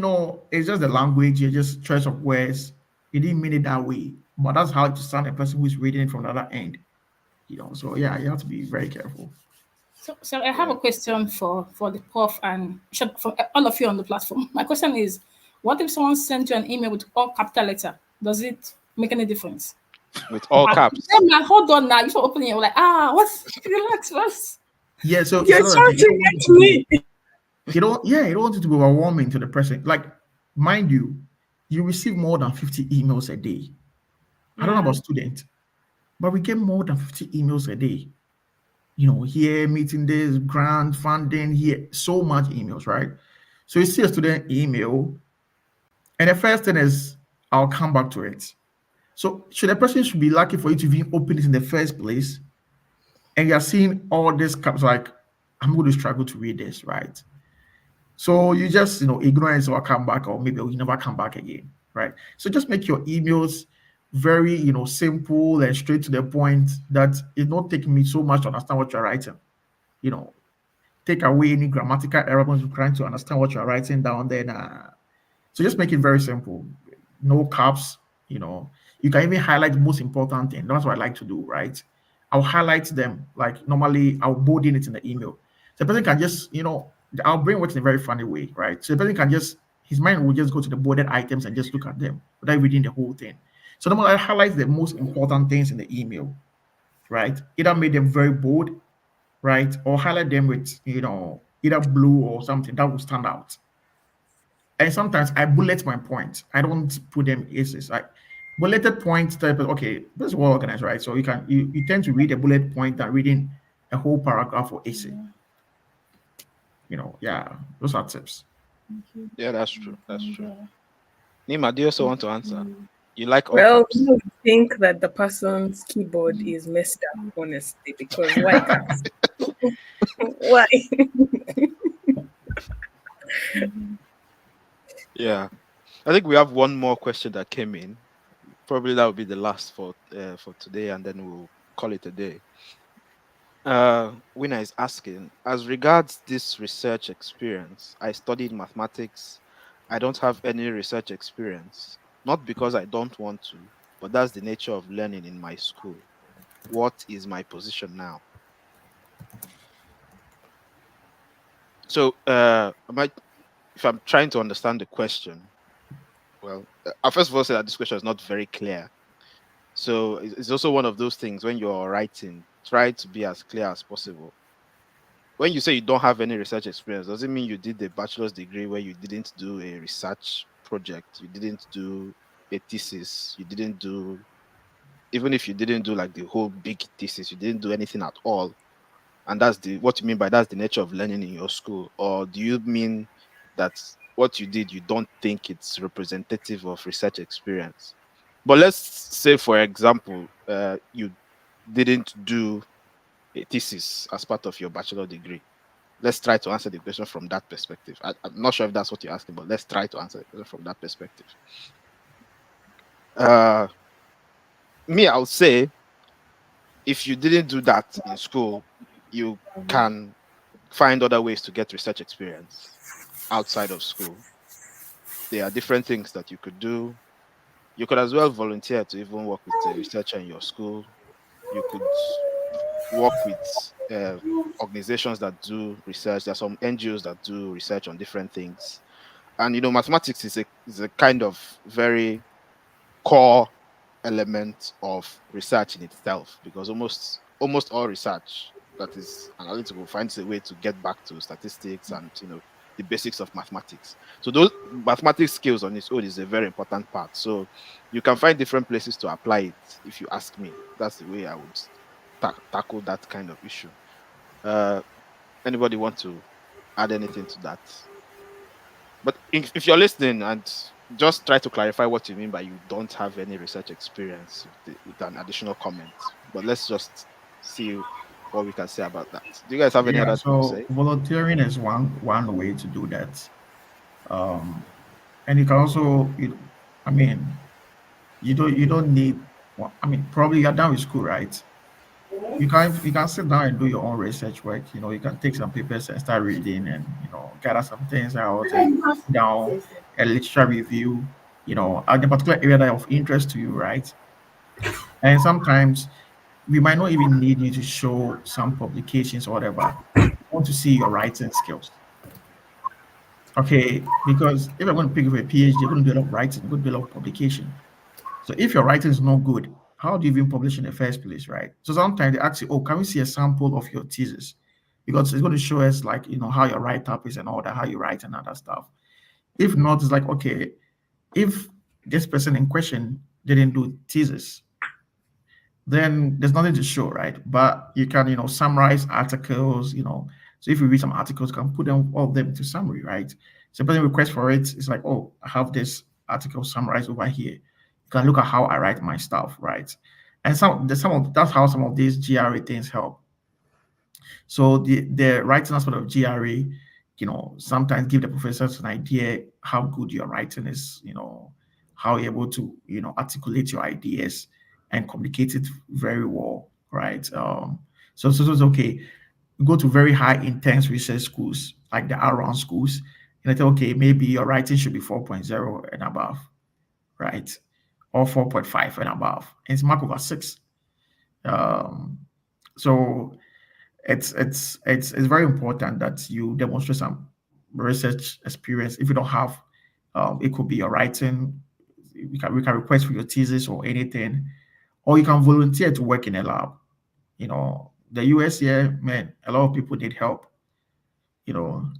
it's just the language, you just choice of words. You didn't mean it that way. But that's how to sound a person who is reading it from the other end. So yeah, you have to be very careful. so I have a question for the prof and for all of you on the platform. My question is, what if someone sends you an email with all capital letter? Does it make any difference? With all caps. Hold on now. You start opening it, like, what? Relax first. Yeah, so You're it's not like shouting at me. you don't want it to be overwhelming to the person. Like, mind you, you receive more than 50 emails a day. I don't know about students, but we get more than 50 emails a day. Here, meeting this, grant funding, here, so much emails, right? So you see a student email, and the first thing is, I'll come back to it. So should a person should be lucky for you to even open it in the first place, and you're seeing all this comes like, I'm going to struggle to read this, right? So you just, ignore it, so I'll come back, or maybe you never come back again, right? So just make your emails very, simple and straight to the point, that it not take me so much to understand what you're writing. Take away any grammatical errors when you're trying to understand what you're writing down there. So just make it very simple. No caps, You can even highlight the most important thing. That's what I like to do, right? I'll highlight them. Like normally I'll bold in it in the email. So the person can just, our brain works in a very funny way, right? So the person can just, his mind will just go to the bolded items and just look at them without reading the whole thing. So normally I highlight the most important things in the email, right? Either make them very bold, right? Or highlight them with, either blue or something that will stand out. And sometimes I bullet my points. I don't put them aces. bulleted point type of, okay, this is well organized, right? So you tend to read a bullet point than reading a whole paragraph or essay. Yeah, those are tips. Yeah, that's true. That's true. Nima, do you also want to answer? You like all Well, caps? you would think that the person's keyboard is messed up, honestly, because why caps? Why? Yeah. I think we have one more question that came in. Probably that will be the last for today, and then we'll call it a day. Winner is asking, as regards this research experience, I studied mathematics. I don't have any research experience, not because I don't want to, but that's the nature of learning in my school. What is my position now? So, if I'm trying to understand the question, well, I first of all say that this question is not very clear. So it's also one of those things when you're writing, try to be as clear as possible. When you say you don't have any research experience, does it mean you did a bachelor's degree where you didn't do a research project, you didn't do a thesis, you didn't do, even if you didn't do like the whole big thesis, you didn't do anything at all? And that's the what you mean by that's the nature of learning in your school? Or do you mean that what you did, you don't think it's representative of research experience? But let's say, for example, you didn't do a thesis as part of your bachelor degree. Let's try to answer the question from that perspective. I'm not sure if that's what you're asking, but let's try to answer the question from that perspective. Uh, Me, I would say if you didn't do that in school, you can find other ways to get research experience outside of school. There are different things that you could do. You could as well volunteer to even work with a researcher in your school. You could work with organizations that do research. There are some NGOs that do research on different things. And mathematics is a kind of very core element of research in itself, because almost all research that is analytical finds a way to get back to statistics and the basics of mathematics. So those mathematics skills on its own is a very important part. So you can find different places to apply it. If you ask me, that's the way I would tackle that kind of issue. uh Anybody want to add anything to that? But if you're listening, and just try to clarify what you mean by you don't have any research experience with an additional comment. But let's just see what we can say about that. Do you guys have any Yeah, other thing to so say? volunteering is one way to do that. And you can also, I mean, you don't need. Well, I mean, probably you're done with school, right? You can sit down and do your own research work. You can take some papers and start reading, and gather some things out and put down a literature review. At the particular area that of interest to you, right? And sometimes we might not even need you to show some publications or whatever. We want to see your writing skills. Okay, because if I'm going to pick up a PhD, you're going to do a lot of writing, you're going to do a lot of publication. So if your writing is not good, how do you even publish in the first place, right? So sometimes they ask you, oh, can we see a sample of your thesis? Because it's going to show us like, how your write-up is and all that, how you write and other stuff. If not, it's like, okay, if this person in question didn't do thesis, then there's nothing to show, right? But you can, summarize articles, So if you read some articles, you can put them all of them into summary, right? So person requests for it, it's like, oh, I have this article summarized over here. You can look at how I write my stuff, right? And that's how some of these GRE things help. So the writing aspect of GRE, sometimes give the professors an idea how good your writing is, how you're able to, articulate your ideas and communicate it very well, right? So it's okay. Go to very high intense research schools like the R-round schools, and I say, okay, maybe your writing should be 4.0 and above, right? Or 4.5 and above. And it's mark over 6. Um, so it's very important that you demonstrate some research experience. If you don't have, it could be your writing. We can request for your thesis or anything, or you can volunteer to work in a lab. The US here, man, a lot of people need help. You know,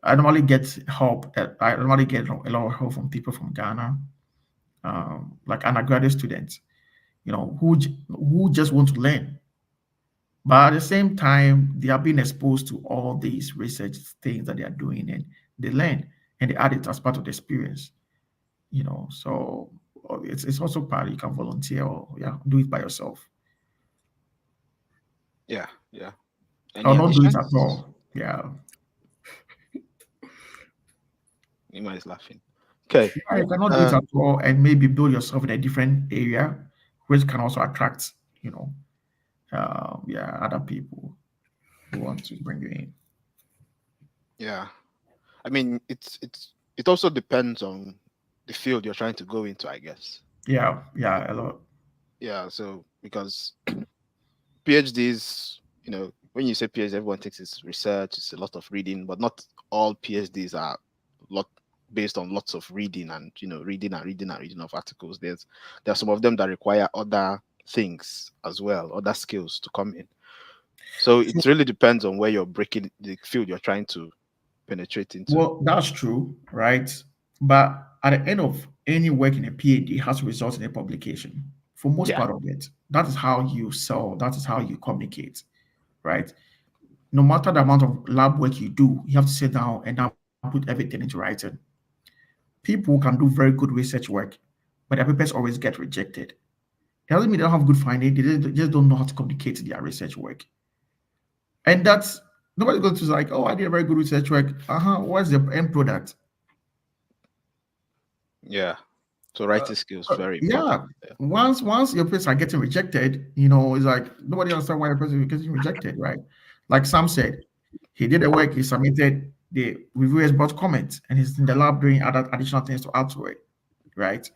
I normally get help. I normally get a lot of help from people from Ghana. like undergraduate students, who just want to learn. But at the same time, they are being exposed to all these research things that they are doing, and they learn and they add it as part of the experience. So it's also part you can volunteer or do it by yourself Yeah, yeah. or Any not do it at additions? all. Yeah. Nima is laughing. Okay. Yeah, you cannot do it at all and maybe build yourself in a different area, which can also attract, other people who want to bring you in. Yeah. I mean, it also depends on the field you're trying to go into, I guess. Yeah, a lot. Yeah. So because PhDs, when you say PhD, everyone thinks it's research, it's a lot of reading, but not all PhDs are lot based on lots of reading and reading and reading and reading of articles. There are some of them that require other things as well, other skills to come in. So it really depends on where you're breaking the field you're trying to penetrate into. Well, that's true, right? But at the end of any work in a PhD has to result in a publication for most Yeah. part of it. That is how you sell, that is how you communicate, right? No matter the amount of lab work you do, you have to sit down and now put everything into writing. People can do very good research work, but their papers always get rejected. It doesn't mean they don't have good finding, they just don't know how to communicate their research work. And that's nobody goes to like, oh, I did a very good research work. What's the end product? Yeah. So writing skills very important. Yeah. Once your papers are getting rejected, it's like nobody understands why your papers are getting rejected, right? Like Sam said, he did the work, he submitted, the reviewers brought comments, and he's in the lab doing other additional things to add to it, right?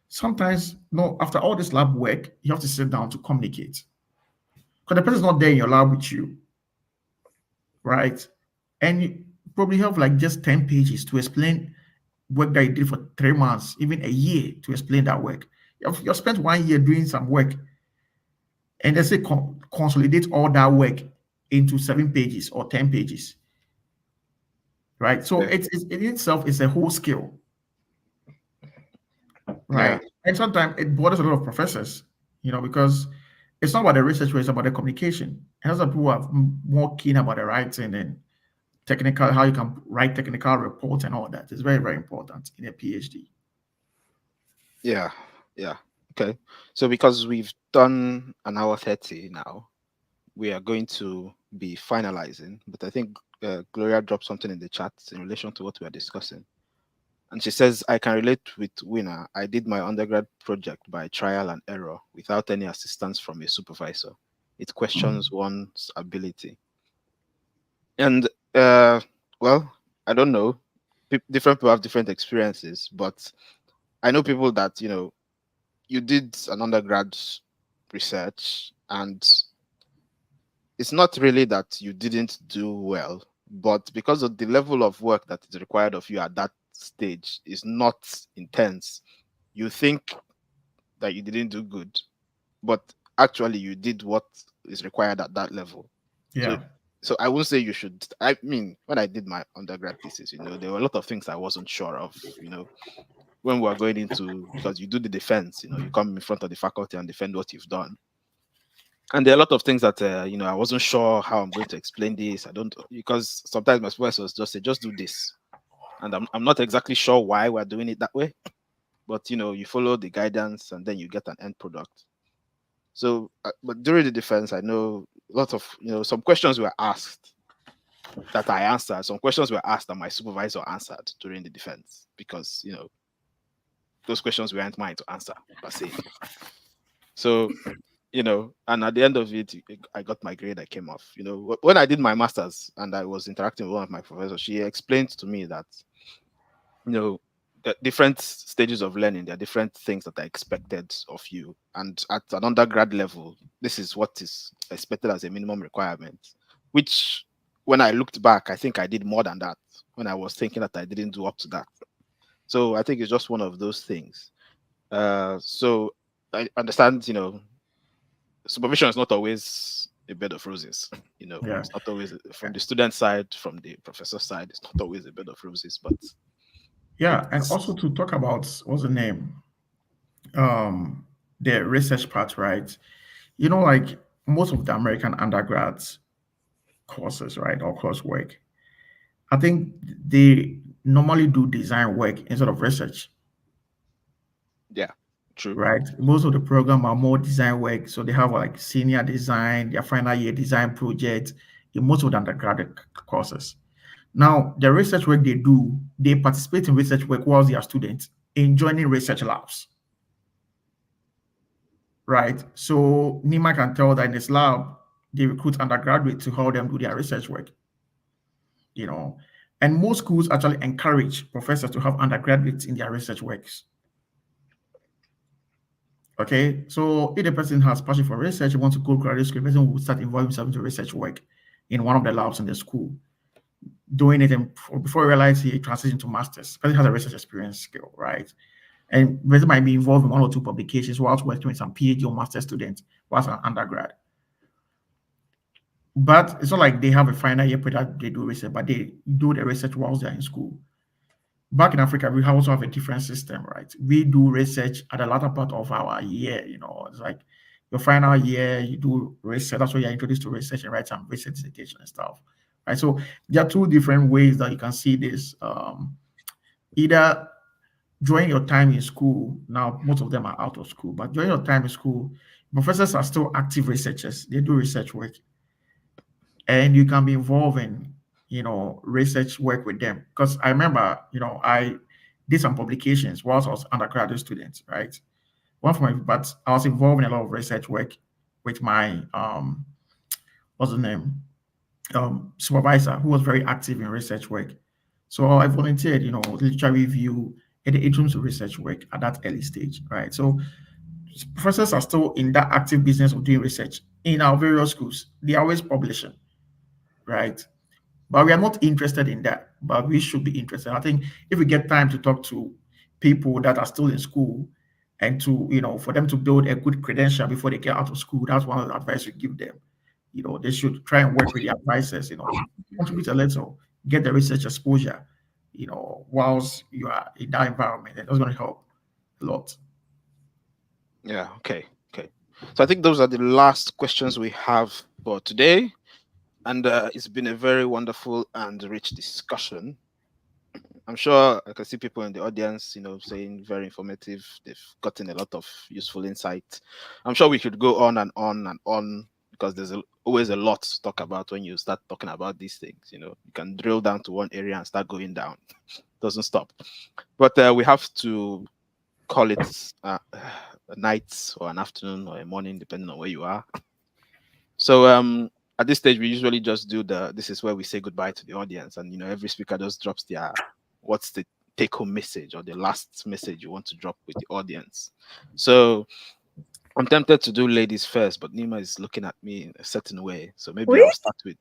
Sometimes, no, after all this lab work, you have to sit down to communicate. Because the person's not there in your lab with you, right? And you probably have like just 10 pages to explain work that you did for 3 months, even a year to explain that work. You've spent 1 year doing some work, and they say consolidate all that work into 7 pages or 10 pages, right? So Yeah. it's in itself is a whole skill, right? Yeah. And sometimes it bothers a lot of professors, because it's not about the research, it's about the communication. And other people are more keen about the writing and technical, how you can write technical reports and all that. It's very, very important in a PhD. Yeah. Yeah. Okay. So because we've done an hour 30 now, we are going to be finalizing. But I think Gloria dropped something in the chat in relation to what we are discussing. And she says, I can relate with Winner. I did my undergrad project by trial and error without any assistance from a supervisor. It questions one's ability. And well, I don't know. Different people have different experiences, but I know people that you did an undergrad research, and it's not really that you didn't do well, but because of the level of work that is required of you at that stage is not intense, you think that you didn't do good, but actually you did what is required at that level. Yeah. So I won't say you should. I mean, when I did my undergrad thesis, there were a lot of things I wasn't sure of, when we were going into, because you do the defense, you come in front of the faculty and defend what you've done. And there are a lot of things that, I wasn't sure how I'm going to explain this. I don't, because sometimes my supervisors just say, just do this. And I'm not exactly sure why we're doing it that way. But, you follow the guidance and then you get an end product. So, but during the defense, I know lots of, some questions were asked that I answered. Some questions were asked that my supervisor answered during the defense because, those questions weren't mine to answer, per se. So, and at the end of it, I got my grade, I came off. When I did my master's and I was interacting with one of my professors, she explained to me that, the different stages of learning, there are different things that are expected of you. And at an undergrad level, this is what is expected as a minimum requirement, which when I looked back, I think I did more than that when I was thinking that I didn't do up to that. So I think it's just one of those things. So I understand, supervision is not always a bed of roses. Yeah. It's not always from the student side, from the professor side, it's not always a bed of roses, but yeah. And also to talk about what's the name? the research part, right? You know, like most of the American undergrads courses, right, or coursework, I think they normally do design work instead of research. Yeah, true. Right. Most of the program are more design work. So they have like senior design, their final year design project in most of the undergraduate courses. Now, the research work they do, they participate in research work whilst they are students in joining research labs. Right. So Nima can tell that in this lab, they recruit undergraduates to help them do their research work. You know, and most schools actually encourage professors to have undergraduates in their research works. Okay, so if the person has passion for research, wants to go graduate school, the person will start involving himself into research work in one of the labs in the school, doing it before he realizes he transitions to masters. The person has a research experience skill, right? And the person might be involved in one or two publications whilst working with some PhD or master students whilst an undergrad. But it's not like they have a final year project they do research, but they do the research whilst they're in school. Back in Africa, we also have a different system, right? We do research at the latter part of our year. You know, it's like your final year, you do research. That's why you're introduced to research and write some research dissertation and stuff, right? So there are two different ways that you can see this. Either during your time in school, now most of them are out of school, but during your time in school, professors are still active researchers. They do research work, and you can be involved in research work with them. Because I remember, I did some publications whilst I was undergraduate student, right? But I was involved in a lot of research work with my what's the name? Supervisor, who was very active in research work. So I volunteered, literature review and the entrance to research work at that early stage, right? So professors are still in that active business of doing research in our various schools. They are always publishing, right? But we are not interested in that, but we should be interested. I think if we get time to talk to people that are still in school and to, for them to build a good credential before they get out of school, that's one of the advice we give them. They should try and work with the advisors, contribute a little, get the research exposure, whilst you are in that environment. And that's going to help a lot. Yeah, okay. So I think those are the last questions we have for today. And it's been a very wonderful and rich discussion. I'm sure I can see people in the audience, saying very informative. They've gotten a lot of useful insight. I'm sure we could go on and on and on because there's always a lot to talk about when you start talking about these things. You can drill down to one area and start going down. Doesn't stop. But we have to call it a night or an afternoon or a morning, depending on where you are. So at this stage, we usually just do this is where we say goodbye to the audience, and every speaker just drops their what's the take-home message or the last message you want to drop with the audience. So I'm tempted to do ladies first, but Nima is looking at me in a certain way, so maybe I'll start with.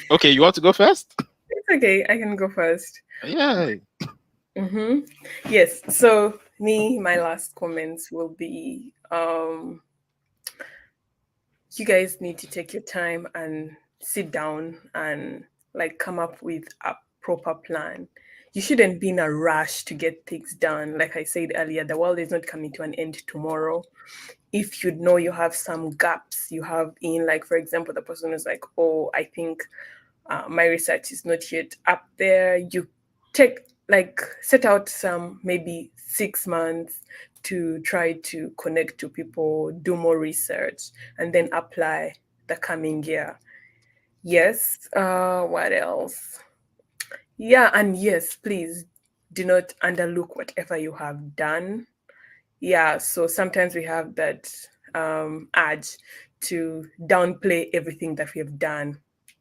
Okay, you want to go first? It's okay, I can go first. Yeah. Yes. So my last comments will be you guys need to take your time and sit down and come up with a proper plan. You shouldn't be in a rush to get things done. Like I said earlier, the world is not coming to an end tomorrow. If you know you have some gaps you have in, for example, the person is like, oh, I think my research is not yet up there. You set out some maybe 6 months to try to connect to people, do more research, and then apply the coming year. Yes. What else? Yeah, and yes, please do not underlook whatever you have done. Yeah, so sometimes we have that urge to downplay everything that we have done,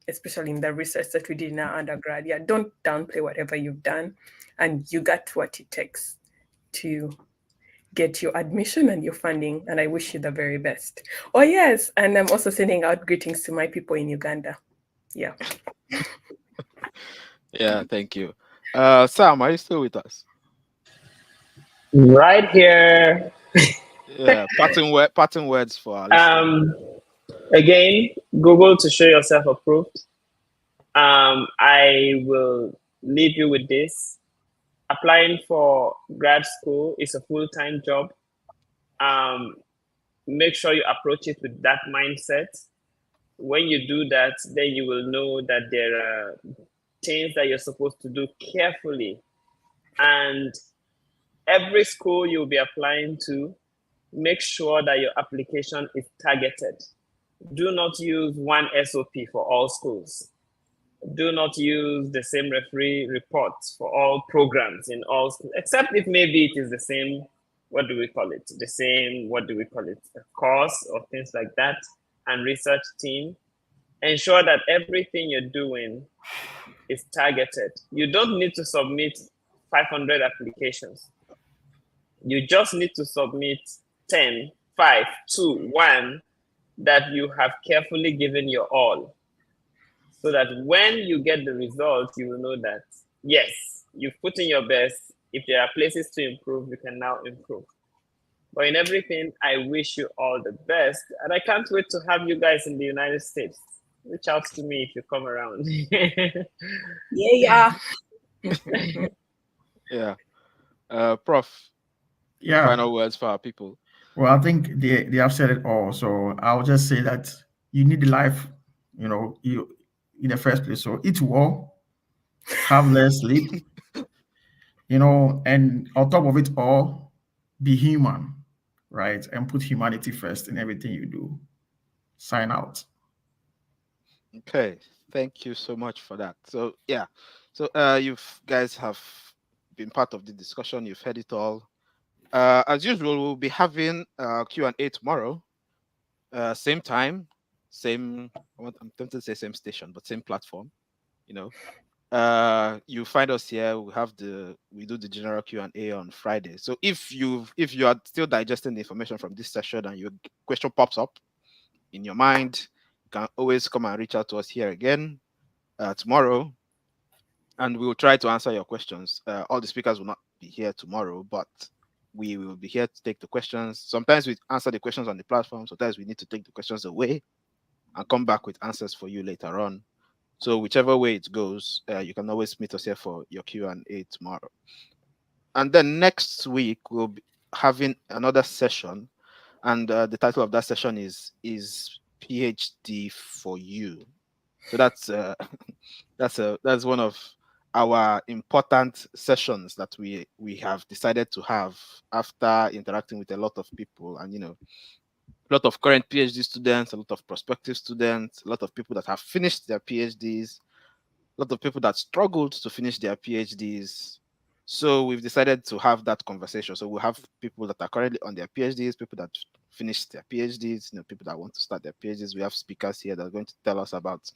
especially in the research that we did in our undergrad. Yeah, don't downplay whatever you've done, and you got what it takes to get your admission and your funding, and I wish you the very best. Oh yes, and I'm also sending out greetings to my people in Uganda. Yeah. Yeah, thank you. Sam, are you still with us? Right here. Yeah, parting words for our listeners. Again, Google to show yourself approved. I will leave you with this. applying for grad school is a full-time job. Make sure you approach it with that mindset. When you do that, then you will know that there are things that you're supposed to do carefully. And every school you'll be applying to, make sure that your application is targeted. Do not use one SOP for all schools. Do not use the same referee reports for all programs in all schools, except if maybe it is the same, what do we call it? The same, what do we call it? A course or things like that, and research team. Ensure that everything you're doing is targeted. You don't need to submit 500 applications. You just need to submit 10, 5, 2, 1 that you have carefully given your all. So that when you get the results, you will know that, yes, you've put in your best. If there are places to improve, you can now improve. But in everything, I wish you all the best. And I can't wait to have you guys in the United States. Reach out to me if you come around. Yeah. Yeah. Prof, Yeah. final words for our people. Well, I think they have said it all. So I'll just say that you need the life, you in the first place. So eat well, have less sleep, and on top of it all, be human, right? And put humanity first in everything you do. Sign out. Okay, thank you so much for that. So yeah, so you guys have been part of the discussion. You've heard it all. As usual, we'll be having Q&A tomorrow. Same time, same. I'm tempted to say same station, but same platform. You find us here. We do the general Q&A on Friday. So if you are still digesting the information from this session and your question pops up in your mind, you can always come and reach out to us here again tomorrow, and we will try to answer your questions. All the speakers will not be here tomorrow, but we will be here to take the questions. Sometimes we answer the questions on the platform. Sometimes we need to take the questions away and come back with answers for you later on. So whichever way it goes, you can always meet us here for your Q&A tomorrow. And then next week, we'll be having another session. And the title of that session is PhD for You. So that's that's one of our important sessions that we have decided to have after interacting with a lot of people, and a lot of current PhD students, a lot of prospective students, a lot of people that have finished their PhDs, a lot of people that struggled to finish their PhDs. So we've decided to have that conversation. So we'll have people that are currently on their PhDs, people that finished their PhDs, people that want to start their PhDs. We have speakers here that are going to tell us about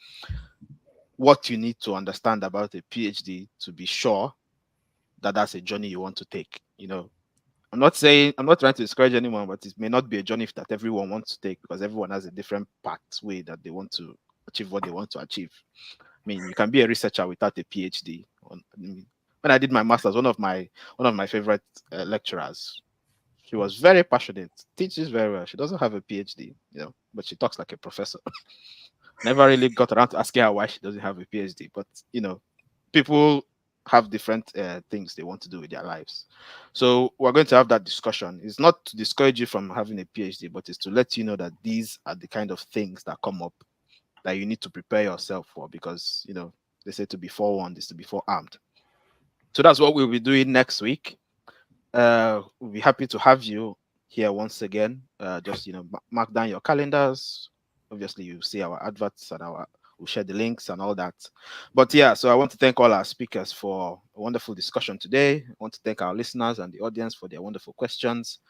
what you need to understand about a PhD to be sure that that's a journey you want to take. I'm not trying to discourage anyone, but it may not be a journey that everyone wants to take, because everyone has a different pathway that they want to achieve what they want to achieve. I mean, you can be a researcher without a PhD. When I did my master's, one of my favorite lecturers, she was very passionate, teaches very well. She doesn't have a PhD, but she talks like a professor. Never really got around to asking her why she doesn't have a PhD, but people have different things they want to do with their lives. So we're going to have that discussion. It's not to discourage you from having a PhD, but it's to let you know that these are the kind of things that come up that you need to prepare yourself for, because they say to be forewarned is to be forearmed. So that's what we'll be doing next week. We'll be happy to have you here once again. Just mark down your calendars. Obviously, you see our adverts and we'll share the links and all that. But yeah, so I want to thank all our speakers for a wonderful discussion today. I want to thank our listeners and the audience for their wonderful questions.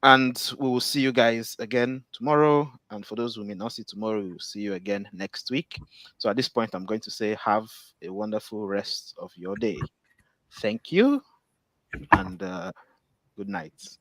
And we will see you guys again tomorrow. And for those who may not see tomorrow, we will see you again next week. So at this point, I'm going to say have a wonderful rest of your day. Thank you, and good night.